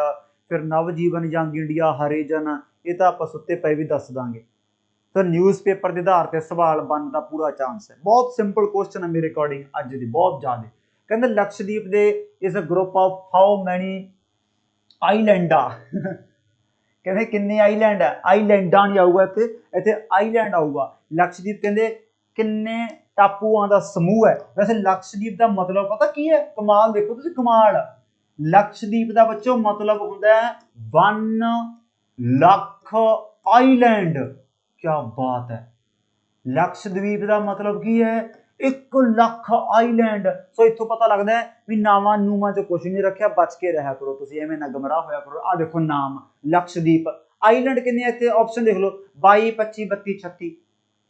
फिर नवजीवन यंग इंडिया, हरिजन, ये तो आप सुते पे भी दस देंगे। तो न्यूज़पेपर के आधार पर सवाल बनने का पूरा चांस है। बहुत सिंपल क्वेश्चन है मेरे अकॉर्डिंग अज की, बहुत ज्यादा। कहते लक्षद्वीप दे is a group of how many आईलैंडा कहते किन्ने आईलैंड है, आईलैंडा नहीं आऊगा इतने, इतने आईलैंड आऊगा। लक्षद्वीप कहते किन्ने टापुआं का समूह है। वैसे लक्षद्वीप का मतलब पता की है, कमाल देखो तुम, कमाल। लक्षद्वीप का बच्चों मतलब होता है 1 लाख आईलैंड। क्या बात है। लक्षद्वीप का मतलब की है 1 लाख आईलैंड। सो इतों पता लगता है भी नावां नूवां च कुछ नहीं रखा, बच के रहा करो तुम, एवं ना गमराह होया करो। आ देखो नाम लक्षद्वीप, आईलैंड कितने इतने ऑप्शन देख लो 22 25 32 36।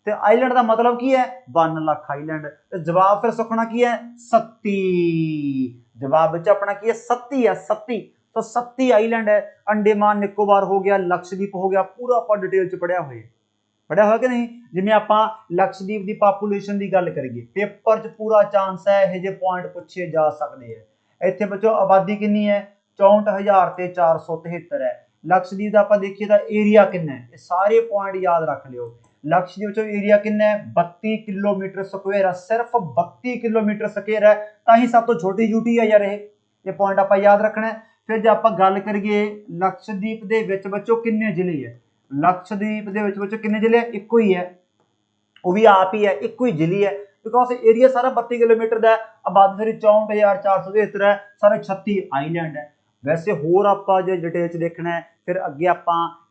तो आईलैंड का मतलब की है 1 लाख आईलैंड। तो जवाब फिर सुखना की है 37। जवाब बच्चा अपना की है 37 है, 37। तो 37 आईलैंड है। अंडेमान निकोबार हो गया, लक्षद्वीप हो गया, पूरा आप डिटेल च पढ़िया हुए, पढ़िया हो कि नहीं। जिमें आप लक्षद्वीप की पापूलेशन की गल करिए, पेपर च पूरा चांस है यह जे पॉइंट पूछे जा सकते हैं। इतने बच्चों आबादी कितनी है 64,473 है। लक्षद्वीप का आप देखिए तो एरिया कितना है, ये सारे पॉइंट याद रख लियो। लक्षद्वीप एरिया कितना है 32 किलोमीटर स्क्वायर है, सिर्फ 32 किलोमीटर स्क्वायर है। ताही सब तो छोटी यूटी है यार, ये पॉइंट आप याद रखना है। फिर जो आप गल करिए लक्षद्वीप के विच बच्चों किन्ने जिले है, लक्षद्वीप के विच बच्चों किन्ने जिले, एक ही है, वो भी आप ही है, एक ही जिले है। बिकॉज एरिया सारा 32 किलोमीटर का है, आबादी सारी 64,473 है, सारे 36 आईलैंड है। वैसे होर आप जो डिटेल च देखना है, फिर अगे आप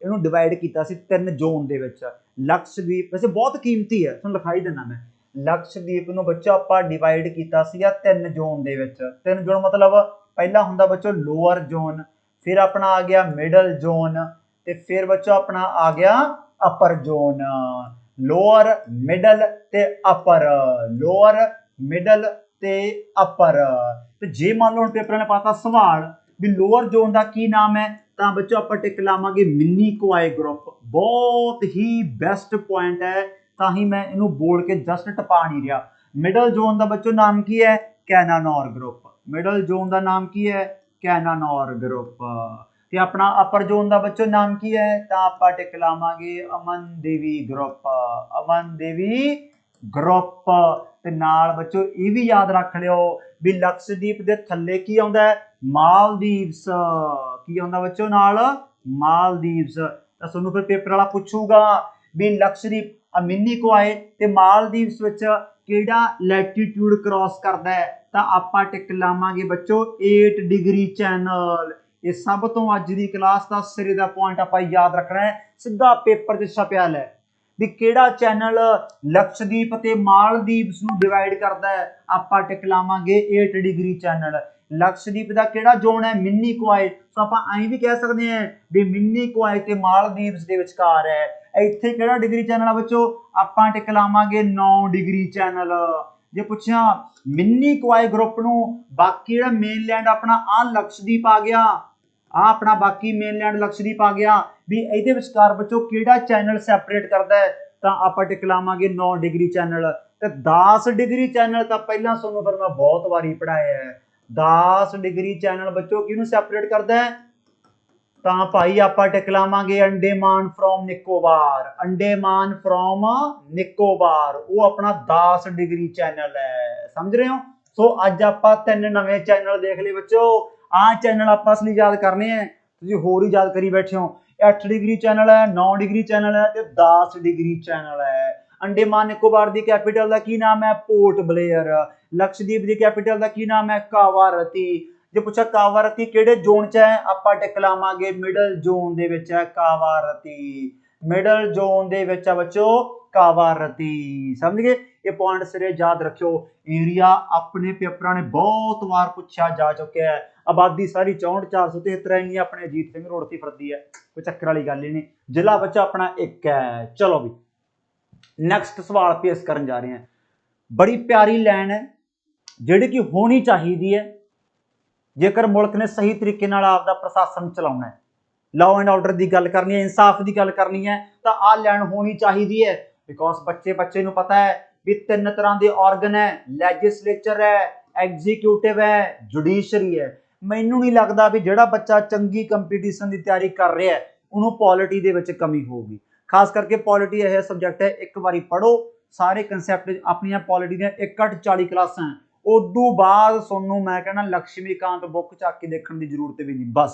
इन्हों डिवाइड किया 3 जोन दे विच। लक्षद्वीप वैसे बहुत कीमती है, तुहानूं लिखाई देना मैं। लक्षद्वीप नूं बच्चों आप डिवाइड किया 3 जोन दे विच। 3 जोन मतलब पहला हुंदा बच्चों लोअर जोन, फिर अपना आ गया मिडल जोन, ते फिर बच्चों अपना आ गया अपर जोन। लोअर मिडल ते अपर, लोअर मिडल ते अपर। तो जे मान लो पेपर ने पाता सवाल भी लोअर जोन का की नाम है, तो बच्चों आप टिक लावांगे मिनी कोआई ग्रुप। बहुत ही बेस्ट पॉइंट है, ताही मैं इनू बोल के जस्ट टपा नहीं रहा। मिडल जोन का बच्चों नाम की है कैनानौर ग्रुप, मिडल जोन का नाम की है कैनानौर ग्रुप। ते अपना अपर जोन का बच्चों नाम की है, तो आप टिक लावांगे अमन देवी ग्रुप, अमन देवी ग्रुप। ते नाल बच्चों ये भी याद रख लियो भी लक्षद्वीप के थल्ले की आउंदा है मालदीव्स, की आउंदा बच्चों नाल मालदीव्स। तो तुहानूं फिर पेपर वाला पूछूगा भी लक्षद्वीप मिनी कोआई ते मालदीव्स विच किहड़ा लैटीट्यूड क्रॉस करदा है, तो आपां टिक लावांगे बच्चों 8 डिग्री चैनल। ये सब तो अज की क्लास का सिरे का पॉइंट आप याद रखना है, सीधा पेपर च छपिया है भी केड़ा चैनल लक्षद्वीप ते मालदीव्स नूं डिवाइड करता है, आपां टिक लावांगे 8 डिग्री चैनल। लक्षद्वीप का केड़ा जोन है मिनी कोआई, सो आपां ऐं भी कह सकते हैं भी मिनी कोआई ते मालदीव्स दे विचकार है। इत्थे केड़ा डिग्री चैनल है बच्चों, आपां टिक लावांगे 9 डिग्री चैनल। जे पुछया मिनी कोआई ग्रुप नूं बाकी जेड़ा मेनलैंड अपना आ लक्षद्वीप आ गया, आ अपना बाकी मेनलैंड लक्षद्वीप आ गया, भी इहदे विचकार बच्चों केड़ा चैनल सैपरेट करता है, तो आपां टिक लावांगे 9 डिग्री चैनल। ते 10 डिग्री चैनल तो पहला सुनो फिर मैं बहुत बारी पढ़ाया है। 10 डिग्री चैनल बच्चों किहनूं सैपरेट करता है, तो भाई आपां टिक लावांगे अंडेमान फ्रॉम निकोबार, अंडेमान फ्रॉम निकोबार, वो अपना 10 डिग्री चैनल है, समझ रहे हो। सो अज आप 3 नवे चैनल देख लिए बच्चों। आ चैनल आप असली याद करने हैं, तुसीं होर ही याद करी बैठे हो। 8 डिग्री चैनल है, 9 डिग्री चैनल है, ते 10 डिग्री चैनल है। अंडेमान निकोबार की कैपिटल का की नाम है पोर्ट ब्लेयर। लक्षद्वीप की कैपिटल का की नाम है कावारती। जे पूछा कावारती केड़े जोन च है, आपां टिक लावांगे मिडल जोन दे विच है कावारती। मिडल जोन दे विच है बच्चों कावारती। समझ गए? ये पॉइंट सिरे याद रखियो। एरिया अपने पेपरां ने बहुत बार पूछा जा चुका है। आबादी सारी 64,473 नहीं अपने अजीत सिंह रोड की फिरती है, कोई चक्कर वाली गल ही नहीं। जिला बच्चा अपना एक है। चलो भी नैक्सट सवाल पेश करन जा रहे हैं। बड़ी प्यारी लाइन है जिहड़ी कि होनी चाहिए है जेकर मुल्क ने सही तरीके नाल आपदा प्रशासन चलाउणा है, लॉ एंड ऑर्डर की गल करनी है, इंसाफ की गल करनी है, तो आ लैन होनी चाहिए है। बिकॉज बच्चे नूं पता है भी 3 तरह के ऑर्गन है, लैजिस्लेचर है, एग्जीक्यूटिव है, जुडिशरी है। मैनू नहीं लगता भी जिहड़ा बच्चा चंगी कंपीटीशन की तैयारी कर रहा है उन्होंने पॉलिटी दे विच कमी होगी। खास करके पॉलिटी यह सब्जैक्ट है, एक बारी पढ़ो सारे कंसैप्ट अपनी पॉलिटी दी 1-40 क्लासां हैं, उदों बाद सोनू मैं कहना लक्ष्मीकांत बुक चक के देखने की जरूरत भी नहीं, बस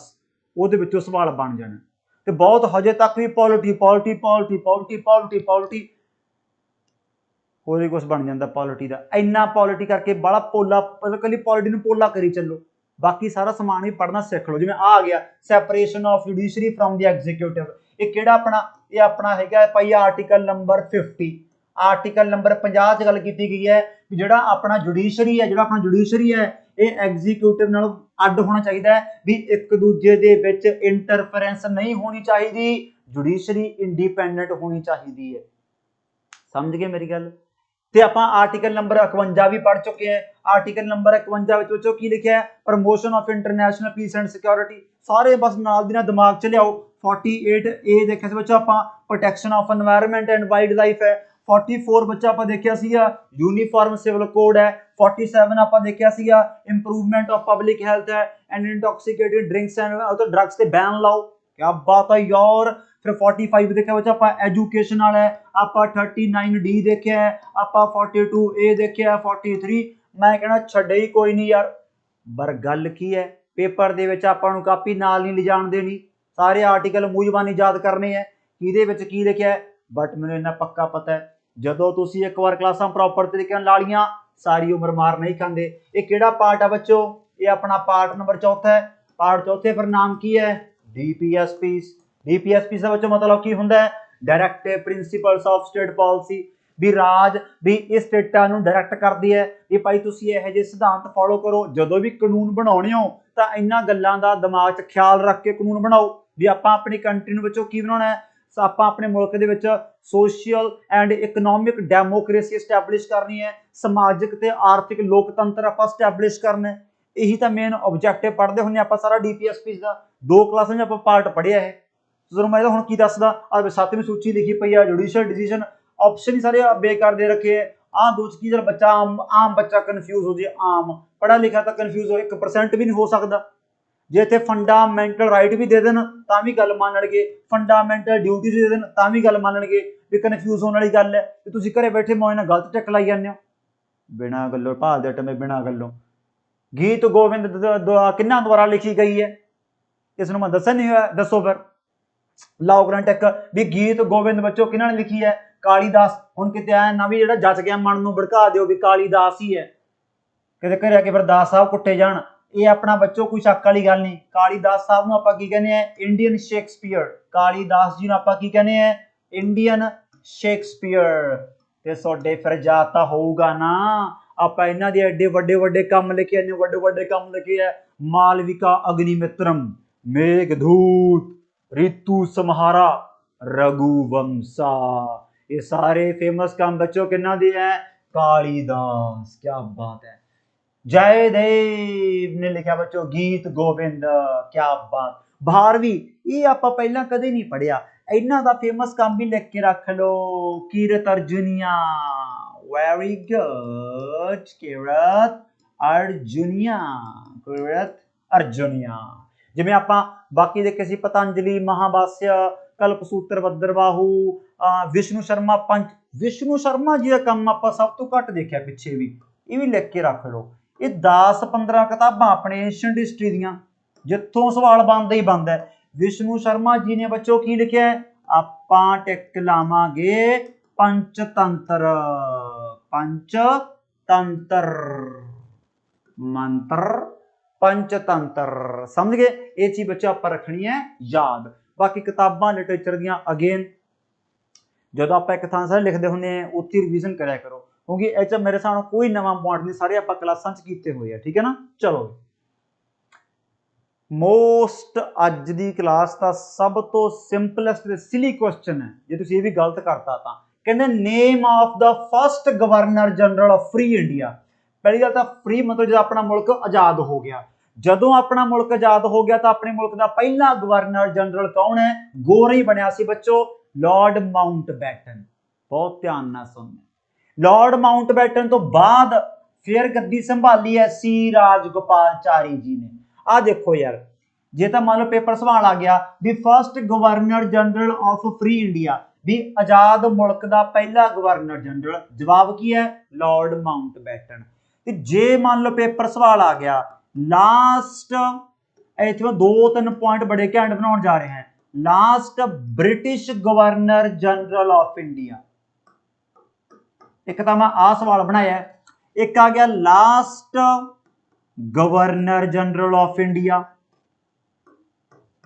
ਉਹਦੇ ਵਿੱਚੋਂ सवाल बन जाने। तो बहुत हजे तक भी polity polity polity polity polity polity होर कुछ बन जाता पॉलिटी का। इन्ना पॉलिटी करके बड़ा पोला मतलब कली पॉलिटी नूं पोला करी चलो, बाकी सारा समान भी पढ़ना सीख लो। जिवें आ गया separation of judiciary from the executive, ये किहड़ा अपना ये अपना है भाई आर्टिकल नंबर 50। आर्टिकल नंबर 50 च गल की गई है कि जिहड़ा अपना जुडिशरी है, जिहड़ा अपना जुडिशरी है ये एग्जीक्यूटिव नालों अड होना चाहिए भी, एक दूजे दे विच इंटरफेरेंस नहीं होनी चाहिए, जुडिशरी इंडिपेंडेंट होनी चाहिए है। समझ गए मेरी गल? ते आपां आर्टिकल नंबर 51 भी पढ़ चुके हैं। आर्टिकल नंबर 51 विच की लिखा है, promotion of international peace and security. सारे बस नाल दी नाल दिमाग च लियाओ। 48A देखे बच्चों आपां protection of environment and wild life है। 44 बच्चा आपां देखिया सीगा यूनीफॉर्म सिविल कोड है। 47 आपां देखिया सीगा इंप्रूवमेंट ऑफ पब्लिक हेल्थ है and intoxicated drinks and drugs ते बैन लाओ। क्या बात है यार। फिर 45 देखा बच्चा आपां एजुकेशन वाला है, आपां 39D देखिया है, आपां 42A देखिया है, 43 मैं कहना छड्डे ही कोई नहीं यार। पर गल की है पेपर दे विच आपां नूं कापी नाल नहीं लिजाण देनी, सारे आर्टिकल मूंह जबानी याद करने हैं किहदे विच की लिखिया है। बट मैनूं इन्ना पक्का पता है जदों तुसीं एक बार क्लासां प्रॉपर तरीके नाल ला लियां सारी उम्र मार नहीं खांदे। ये किहड़ा पार्ट है बच्चों? ये अपना पार्ट नंबर 4 है। पार्ट 4 फिर नाम की है DPSP। DPSP से बच्चों मतलब की हुंदा है directive principles of state policy. भी राज भी इस स्टेटां नूं डायरैक्ट करदी है कि भाई तुसीं इहो ਜਿਹੇ सिद्धांत फॉलो करो। जदों भी कानून बनाउणे हो तां इन्हां गल्लां दा दिमाग 'च ख्याल रख के कानून बनाओ भी आपां अपनी कंट्री नूं बच्चों की बनाउणा है। आपां अपने मुल्क दे विच social and economic democracy establish करनी है, समाजिक ते आर्थिक लोकतंत्र आपां स्टैबलिश करना है। यही तो मेन ऑब्जेक्टिव पढ़ते होंगे आपां सारा DPSP का। 2 क्लासां आपां पार्ट पढ़िया है। ਜਦੋਂ मैं ਹੁਣ ਕੀ ਦੱਸਦਾ ਆ 7ਵੀਂ सूची लिखी पई है जुडिशियल डिसीजन ऑप्शन ही सारे बेकार दे रखे है। आ दो की जरा बच्चा आम बच्चा कन्फ्यूज हो जाए, आम पढ़ा लिखा तो कन्फ्यूज हो 1% भी नहीं हो सकता। जे इत्थे फंडामेंटल राइट भी दे देन तां भी गल मानणगे, फंडामेंटल ड्यूटीज दे देन तां भी गल मानणगे भी कन्फ्यूज होने वाली गल है कि तुसीं घरे बैठे मौज नाल गलत टिक लाई जांदे हो बिना गल्लों भाल दे टमे बिना गल्लों। गीत गोविंद किन्ना द्वारा लिखी गई है इसनूं मैं दस्सिया नहीं होया, दसो फिर लाओ करंट एक भी गीत गोविंद बच्चों किन्हां ने लिखी है? कालीदास। हुण किते आया ना भी जिहड़ा जच गया मन नूं भड़का दिओ भी कालीदास ही है, किते घरे आके फिर दास साहब कुट्टे जाण। ये अपना बच्चों कोई शक वाली गल नहीं। कालीदास साहब नूं आपां की कहने हैं? Indian Shakespeare. कालीदास जी नूं आपां की कहने हैं? Indian Shakespeare. ते तुहाडे फिर याद तां होऊगा ना आपां इन्हां दे एडे वड्डे वड्डे काम लिखे, इन्ने वड्डे वड्डे काम लिखे है। मालविका अग्निमित्रम, मेघदूत, ऋतु संहारा, रघुवंशा, ये सारे फेमस काम बच्चों किन्ना दे हैं? कालीदास। क्या बात है। जयदेव ने लिखा बच्चों गीत गोविंद। क्या बात। भारवी ये आपां पहला कदे नहीं पढ़िया, इन्हां दा फेमस काम भी लिख के रख लो। Kiratarjuniya, very good. Kiratarjuniya, Kiratarjuniya. जिवें आपां बाकी देखे सी पतंजलि, महाभाष्य, कल्पसूत्र, भद्रबाहू, विष्णु शर्मा पंच। विष्णु शर्मा जी का काम आपां सब तो घट देखिया पिछे भी, ये भी लिख के रख लो। ये 10-15 किताबां अपने एंशिएंट हिस्टरी दियां जिथों सवाल बनदा ही बनदा है। विष्णु शर्मा जी ने बच्चों की लिखिया है? आपां टिक लावांगे पंचतंत्र। पंचतंत्र मंत्र पंचतंत्र। समझ गए? ये चीज बच्चे आप रखनी है याद। बाकी किताबां लिटरेचर दियां अगेन ਜਦੋਂ ਆਪਾਂ ਇੱਕ ਥਾਂ ਸਾਰੇ ਲਿਖਦੇ ਹੁੰਦੇ ਆ ਉੱਥੇ ਰਿਵੀਜ਼ਨ ਕਰਿਆ ਕਰੋ, ਕਿਉਂਕਿ ਇਹ 'ਚ ਮੇਰੇ ਹਿਸਾਬ ਨਾਲ ਕੋਈ ਨਵਾਂ ਪੁਆਇੰਟ ਨਹੀਂ, ਸਾਰੇ ਆਪਾਂ ਕਲਾਸਾਂ 'ਚ ਕੀਤੇ ਹੋਏ ਆ, ਠੀਕ ਹੈ ਨਾ। ਚਲੋ ਮੋਸਟ ਅੱਜ ਦੀ ਕਲਾਸ ਦਾ ਸਭ ਤੋਂ ਸਿੰਪਲੈਸਟ ਤੇ ਸਿਲੀ ਕੁਐਸਚਨ ਹੈ, ਜੇ ਤੁਸੀਂ ਇਹ ਵੀ ਗਲਤ ਕਰਤਾ ਤਾਂ ਕਹਿੰਦੇ name of the first governor general of free India. ਪਹਿਲੀ ਗੱਲ ਤਾਂ ਫ੍ਰੀ ਮਤਲਬ ਜਦੋਂ ਆਪਣਾ ਮੁਲਕ ਆਜ਼ਾਦ ਹੋ ਗਿਆ, ਜਦੋਂ ਆਪਣਾ ਮੁਲਕ ਆਜ਼ਾਦ ਹੋ ਗਿਆ ਤਾਂ ਆਪਣੇ ਮੁਲਕ ਦਾ ਪਹਿਲਾ ਗਵਰਨਰ ਜਨਰਲ ਕੌਣ ਹੈ? ਗੋਰਾ ਹੀ ਬਣਿਆ ਸੀ ਬੱਚੋ, ਲਾਰਡ ਮਾਊਂਟਬੈਟਨ। ਬਹੁਤ ਧਿਆਨ ਨਾਲ ਸੁਣਨਾ, ਲਾਰਡ ਮਾਊਂਟਬੈਟਨ ਤੋਂ ਬਾਅਦ ਫਿਰ ਗੱਦੀ ਸੰਭਾਲੀ ਹੈ ਸੀ ਰਾਜਗੋਪਾਲਚਾਰੀ ਜੀ ਨੇ। ਆ ਦੇਖੋ ਯਾਰ, ਜੇ ਤਾਂ ਮੰਨ ਲਓ ਪੇਪਰ ਸਵਾਲ ਆ ਗਿਆ ਵੀ first governor general of free India, ਵੀ ਆਜ਼ਾਦ ਮੁਲਕ ਦਾ ਪਹਿਲਾ ਗਵਰਨਰ ਜਨਰਲ, ਜਵਾਬ ਕੀ ਹੈ? Lord Mountbatten. ਤੇ ਜੇ ਮੰਨ ਲਓ ਪੇਪਰ ਸਵਾਲ ਆ ਗਿਆ ਲਾਸਟ, ਇੱਥੇ 2-3 ਪੁਆਇੰਟ ਬੜੇ ਘੈਂਟ ਬਣਾਉਣ ਜਾ ਰਹੇ ਹਾਂ, last British governor general of India. ਇੱਕ ਤਾਂ ਮੈਂ ਆਹ ਸਵਾਲ ਬਣਾਇਆ, ਇੱਕ ਆ ਗਿਆ last governor general of India.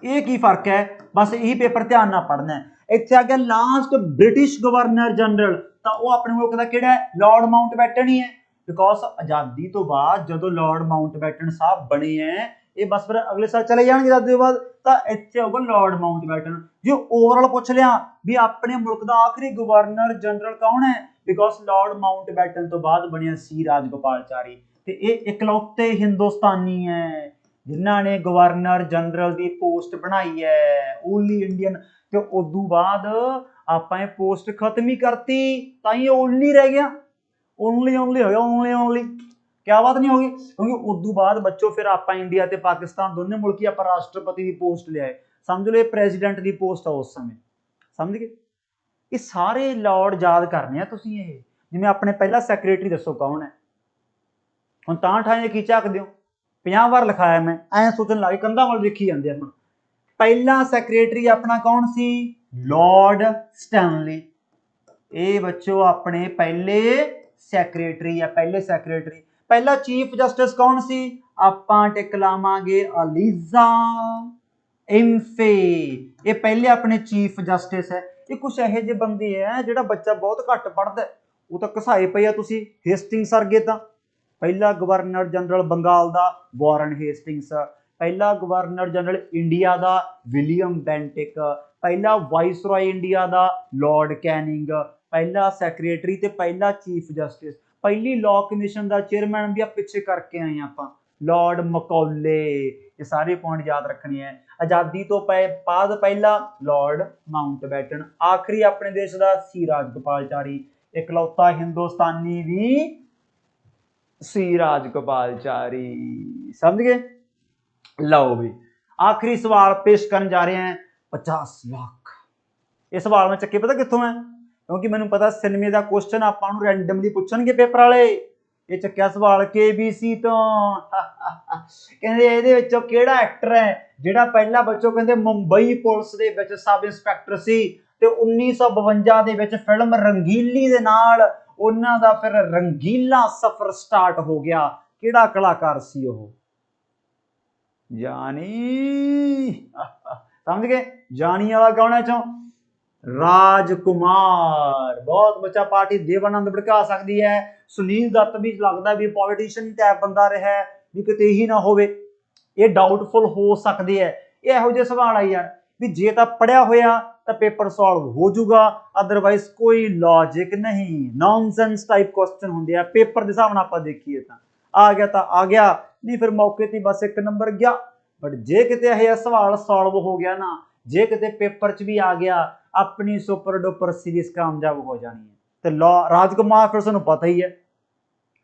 ਇਹ ਕੀ ਫਰਕ ਹੈ? ਬਸ ਇਹੀ ਪੇਪਰ ਧਿਆਨ ਨਾਲ ਪੜ੍ਹਨਾ ਹੈ। ਇੱਥੇ ਆ ਗਿਆ ਲਾਸਟ ਬ੍ਰਿਟਿਸ਼ ਗਵਰਨਰ ਜਨਰਲ, ਤਾਂ ਉਹ ਆਪਣੇ ਮੁਲਕ ਦਾ ਕਿਹੜਾ ਹੈ? ਲਾਰਡ ਮਾਊਂਟਬੈਟਨ ਹੀ ਹੈ। ਬਿਕੋਜ਼ ਆਜ਼ਾਦੀ ਤੋਂ ਬਾਅਦ ਜਦੋਂ ਲਾਰਡ ਮਾਊਂਟਬੈਟਨ ਸਾਹਿਬ ਬਣੇ ਹੈ, ਇਹ ਬਸ ਫਿਰ ਅਗਲੇ ਸਾਲ ਚਲੇ ਜਾਣਗੇ ਆਜ਼ਾਦੀ ਤੋਂ ਬਾਅਦ, ਤਾਂ ਇੱਥੇ ਆਊਗਾ ਲਾਰਡ ਮਾਊਂਟਬੈਟਨ। ਜੇ ਓਵਰਆਲ ਪੁੱਛ ਲਿਆ ਵੀ ਆਪਣੇ ਮੁਲਕ ਦਾ ਆਖਰੀ ਗਵਰਨਰ ਜਨਰਲ ਕੌਣ ਹੈ, ਬਿਕੋਜ਼ ਲਾਰਡ ਮਾਊਂਟਬੈਟਨ ਤੋਂ ਬਾਅਦ ਬਣਿਆ ਸੀ ਰਾਜਗੋਪਾਲਚਾਰੀ। ਤੇ ਇਹ ਇਕਲੌਤੇ ਹਿੰਦੁਸਤਾਨੀ ਹੈ ਜਿਨ੍ਹਾਂ ਨੇ ਗਵਰਨਰ ਜਨਰਲ ਦੀ ਪੋਸਟ ਬਣਾਈ ਹੈ, ਓਨਲੀ ਇੰਡੀਅਨ। ਤੇ ਉਦੋਂ ਬਾਅਦ ਆਪਾਂ ਇਹ ਪੋਸਟ ਖਤਮ ਹੀ ਕਰਤੀ, ਤਾਂ ਹੀ ਓਨਲੀ ਰਹਿ ਗਿਆ, ਓਨਲੀ ਹੋ ਗਿਆ, ਓਨਲੀ। ਕਿਆ ਬਾਤ ਨਹੀਂ ਹੋਗੀ, ਕਿਉਂਕਿ ਉਦੋਂ ਬਾਅਦ ਬੱਚੋ ਫਿਰ ਆਪਾਂ ਇੰਡੀਆ ਤੇ ਪਾਕਿਸਤਾਨ ਦੋਨੇ ਮੁਲਕੀ ਆਪਾਂ ਰਾਸ਼ਟਰਪਤੀ ਦੀ ਪੋਸਟ ਲਿਆਏ। ਸਮਝ ਲਓ ਇਹ ਪ੍ਰੈਜ਼ੀਡੈਂਟ ਦੀ ਪੋਸਟ ਆ ਉਸ ਸਮੇਂ, ਸਮਝ ਗਏ। ਇਹ ਸਾਰੇ ਲਾਰਡ ਯਾਦ ਕਰਨੇ ਆ ਤੁਸੀਂ। ਇਹ ਜਿਵੇਂ ਆਪਣੇ ਪਹਿਲਾ ਸੈਕਟਰੀ ਦੱਸੋ ਕੌਣ ਹੈ? ਹੁਣ ਤਾਂ ਠਾਏ ਕੀ ਝਾਕਦੇ ਹੋ, 50 ਵਾਰ ਲਿਖਾਇਆ ਮੈਂ, ਐਂ ਸੋਚਣ ਲੱਗੇ ਕੰਧਾਂ ਵੱਲ ਦੇਖੀ ਜਾਂਦੇ ਆਪਾਂ। ਪਹਿਲਾ ਸੈਕਟਰੀ ਆਪਣਾ ਕੌਣ ਸੀ? Lord Stanley. ਇਹ ਬੱਚੋ ਆਪਣੇ ਪਹਿਲੇ ਸੈਕਟਰੀ ਆ, ਪਹਿਲੇ ਸੈਕਟਰੀ। ਪਹਿਲਾ ਚੀਫ ਜਸਟਿਸ ਕੌਣ ਸੀ? ਆਪਾਂ ਟਿਕ ਲਾਵਾਂਗੇ ਅਲੀਜ਼ਾ ਇੰਫੇ। ਇਹ ਪਹਿਲੇ ਆਪਣੇ ਚੀਫ ਜਸਟਿਸ ਹੈ। ਇਹ ਕੁਛ ਇਹੋ ਜਿਹੇ ਬੰਦੇ ਹੈ ਜਿਹੜਾ ਬੱਚਾ ਬਹੁਤ ਘੱਟ ਪੜ੍ਹਦਾ, ਉਹ ਤਾਂ ਘਸਾਏ ਪਏ ਆ ਤੁਸੀਂ। ਹੇਸਟਿੰਗਸ ਵਰਗੇ ਤਾਂ, ਪਹਿਲਾ ਗਵਰਨਰ ਜਨਰਲ ਬੰਗਾਲ ਦਾ ਵਾਰਨ ਹੇਸਟਿੰਗਸ, ਪਹਿਲਾ ਗਵਰਨਰ ਜਨਰਲ ਇੰਡੀਆ ਦਾ ਵਿਲੀਅਮ ਬੈਂਟਿਕ, ਪਹਿਲਾ ਵਾਇਸਰॉय ਇੰਡੀਆ ਦਾ ਲਾਰਡ ਕੈਨਿੰਗ, ਪਹਿਲਾ ਸੈਕਟਰੀ ਤੇ ਪਹਿਲਾ ਚੀਫ ਜਸਟਿਸ। ਪਹਿਲੀ ਲਾਅ ਕਮਿਸ਼ਨ ਦਾ ਚੇਅਰਮੈਨ ਵੀ ਆ ਪਿੱਛੇ ਕਰਕੇ ਆਏ ਆਪਾਂ, ਲਾਰਡ ਮਕੌਲੇ। ਇਹ ਸਾਰੇ ਪੁਆਇੰਟ ਯਾਦ ਰੱਖਣੇ ਹੈ। ਆਜ਼ਾਦੀ ਤੋਂ ਬਾਅਦ ਪਹਿਲਾ ਲਾਰਡ ਮਾਊਂਟਬੈਟਨ, ਆਖਰੀ ਆਪਣੇ ਦੇਸ਼ ਦਾ ਸੀ ਰਾਜਗੋਪਾਲਚਾਰੀ। ਇਕਲੌਤਾ ਹਿੰਦੁਸਤਾਨੀ ਵੀ ਸੀ ਰਾਜਗੋਪਾਲਚਾਰੀ, समझ गए। लो भी आखिरी सवाल पेश करने जा रहे हैं 50 लाख। ये सवाल मैं चक्के पता कितों है, क्योंकि मैंने पता सिनेमे का क्वेश्चन आपां नूं रैंडमली पूछणगे पेपर वाले। ये चक्या सवाल KBC तो कहंदे इहदे विचों किहड़ा एक्टर है जिहड़ा पहला बच्चों कहंदे मुंबई पुलिस दे विच सब इंस्पैक्टर सी ते 1952 दे विच फिल्म रंगीली दे नाल ਉਹਨਾਂ ਦਾ ਫਿਰ ਰੰਗੀਲਾ ਸਫ਼ਰ ਸਟਾਰਟ ਹੋ ਗਿਆ। ਕਿਹੜਾ ਕਲਾਕਾਰ ਸੀ ਉਹ? ਜਾਨੀ, ਸਮਝ ਗਏ? ਜਾਨੀ ਵਾਲਾ ਕੌਣ ਹੈ ਚੋਂ? ਰਾਜਕੁਮਾਰ। ਬਹੁਤ ਬੱਚਾ ਪਾਰਟੀ ਦੇਵਾਨੰਦ ਭੜਕਾ ਸਕਦੀ ਹੈ। ਸੁਨੀਲ ਦੱਤ ਵੀ ਲੱਗਦਾ ਵੀ ਪੋਲੀਟੀਸ਼ੀਅਨ ਟਾਈਪ ਬੰਦਾ ਰਿਹਾ, ਵੀ ਕਿਤੇ ਇਹੀ ਨਾ ਹੋਵੇ। ਇਹ ਡਾਊਟਫੁਲ ਹੋ ਸਕਦੇ ਹੈ। ਇਹ ਇਹੋ ਜਿਹੇ ਸਵਾਲ ਆ ਯਾਰ ਵੀ ਜੇ ਤਾਂ ਪੜਿਆ ਹੋਇਆ ਤਾਂ पेपर सॉल्व हो जाऊगा, अदरवाइज कोई लॉजिक नहीं, नॉनसेंस टाइप क्वेश्चन होंगे आ। पेपर के हिसाब आप देखिए तो आ गया तो आ गया, नहीं फिर मौके ते बस 1 नंबर गया। बट जे किते यह सवाल सॉल्व हो गया ना, जे किते पेपर च भी आ गया, अपनी सुपर डुपर सीरीज कामयाब हो जानी है। तो राजकुमार फिर तुहानूं पता ही है,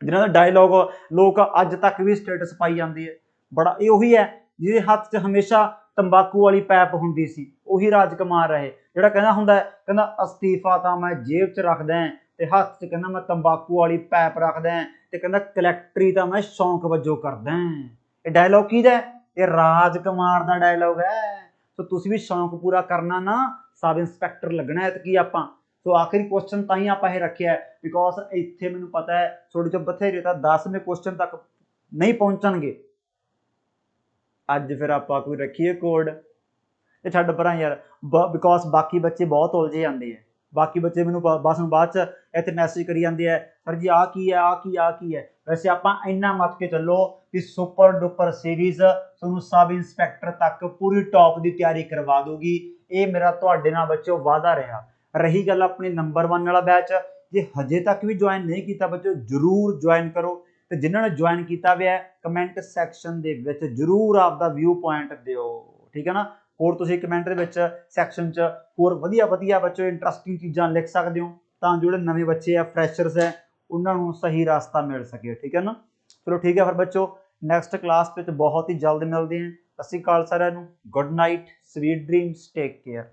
जिन्हों का डायलॉग लोग अज तक भी स्टेटस पाई जाती है। बड़ा ये उही है जिहदे हत्थ च हमेशा तंबाकू वाली पैप हुंदी सी, ਉਹੀ ਰਾਜਕੁਮਾਰ ਰਹੇ ਜਿਹੜਾ ਕਹਿੰਦਾ ਹੁੰਦਾ, ਕਹਿੰਦਾ ਅਸਤੀਫਾ ਤਾਂ ਮੈਂ ਜੇਬ 'ਚ ਰੱਖਦਾ ਤੇ ਹੱਥ 'ਚ ਕਹਿੰਦਾ ਮੈਂ ਤੰਬਾਕੂ ਵਾਲੀ ਪੈਪ ਰੱਖਦਾ ਤੇ ਕਹਿੰਦਾ ਕਲੈਕਟਰੀ ਤਾਂ ਮੈਂ ਸ਼ੌਂਕ ਵਜੋਂ ਕਰਦਾ। ਇਹ ਡਾਇਲੌਗ ਕਿਹਦਾ? ਇਹ ਰਾਜਕੁਮਾਰ ਦਾ ਡਾਇਲੌਗ ਹੈ। ਸੋ ਤੁਸੀਂ ਵੀ ਸ਼ੌਂਕ ਪੂਰਾ ਕਰਨਾ ਨਾ, ਸਬ ਇੰਸਪੈਕਟਰ ਲੱਗਣਾ ਹੈ ਤੇ ਕੀ ਆਪਾਂ। ਸੋ ਆਖਰੀ ਕੁਐਸਚਨ ਤਾਂ ਹੀ ਆਪਾਂ ਇਹ ਰੱਖਿਆ ਬਿਕੋਜ਼ ਇੱਥੇ ਮੈਨੂੰ ਪਤਾ ਹੈ ਤੁਹਾਡੇ 'ਚੋਂ ਬਥੇਰੇ ਤਾਂ 10ਵੇਂ ਕੁਐਸਚਨ ਤੱਕ ਨਹੀਂ ਪਹੁੰਚਣਗੇ। ਅੱਜ ਫਿਰ ਆਪਾਂ ਕੋਈ ਰੱਖੀਏ ਕੋਡ, ਇਹ ਛੱਡ ਪਰਾਂ ਯਾਰ, ਬਿਕੋਜ਼ ਬਾਕੀ ਬੱਚੇ ਬਹੁਤ ਉਲਝੇ ਜਾਂਦੇ ਆ। ਬਾਕੀ ਬੱਚੇ ਮੈਨੂੰ ਬਸ ਹੁਣ ਬਾਅਦ ਚ ਇੱਥੇ ਮੈਸੇਜ ਕਰੀ ਜਾਂਦੇ ਆ ਸਰ ਜੀ ਆ ਕੀ ਹੈ, ਆ ਕੀ ਹੈ। ਵੈਸੇ ਆਪਾਂ ਇੰਨਾ ਮੱਤ ਕੇ ਚੱਲੋ ਕਿ ਸੁਪਰ ਡੁਪਰ ਸੀਰੀਜ਼ ਤੁਹਾਨੂੰ ਸਬ ਇੰਸਪੈਕਟਰ ਤੱਕ ਪੂਰੀ ਟੌਪ ਦੀ ਤਿਆਰੀ ਕਰਵਾ ਦੂਗੀ। ਇਹ ਮੇਰਾ ਤੁਹਾਡੇ ਨਾਲ ਬੱਚੋ ਵਾਅਦਾ ਰਿਹਾ। ਰਹੀ ਗੱਲ ਆਪਣੀ ਨੰਬਰ 1 ਵਾਲਾ ਬੈਚ, ਜੇ ਹਜੇ ਤੱਕ ਵੀ ਜੁਆਇਨ ਨਹੀਂ ਕੀਤਾ ਬੱਚੋ ਜਰੂਰ ਜੁਆਇਨ ਕਰੋ, ਤੇ ਜਿਨ੍ਹਾਂ ਨੇ ਜੁਆਇਨ ਕੀਤਾ ਹੋਇਆ ਕਮੈਂਟ ਸੈਕਸ਼ਨ ਦੇ ਵਿੱਚ ਜਰੂਰ ਆਪਦਾ ਵਿਊ ਪੁਆਇੰਟ ਦਿਓ, ਠੀਕ ਹੈ ਨਾ। ਹੋਰ ਤੁਸੀਂ ਕਮੈਂਟ ਦੇ ਵਿੱਚ ਸੈਕਸ਼ਨ 'ਚ ਹੋਰ ਵਧੀਆ ਬੱਚੋ ਇੰਟਰਸਟਿੰਗ ਚੀਜ਼ਾਂ ਲਿਖ ਸਕਦੇ ਹੋ, ਤਾਂ ਜਿਹੜੇ ਨਵੇਂ ਬੱਚੇ ਆ ਫਰੈਸ਼ਰਸ ਹੈ ਉਹਨਾਂ ਨੂੰ ਸਹੀ ਰਸਤਾ ਮਿਲ ਸਕੇ, ਠੀਕ ਹੈ ਨਾ। ਚਲੋ ਠੀਕ ਹੈ ਫਿਰ ਬੱਚੋ, ਨੈਕਸਟ ਕਲਾਸ ਵਿੱਚ ਬਹੁਤ ਹੀ ਜਲਦ ਮਿਲਦੇ ਹਾਂ। ਸਤਿ ਸ਼੍ਰੀ ਅਕਾਲ ਸਾਰਿਆਂ ਨੂੰ, good night, sweet dreams, take care.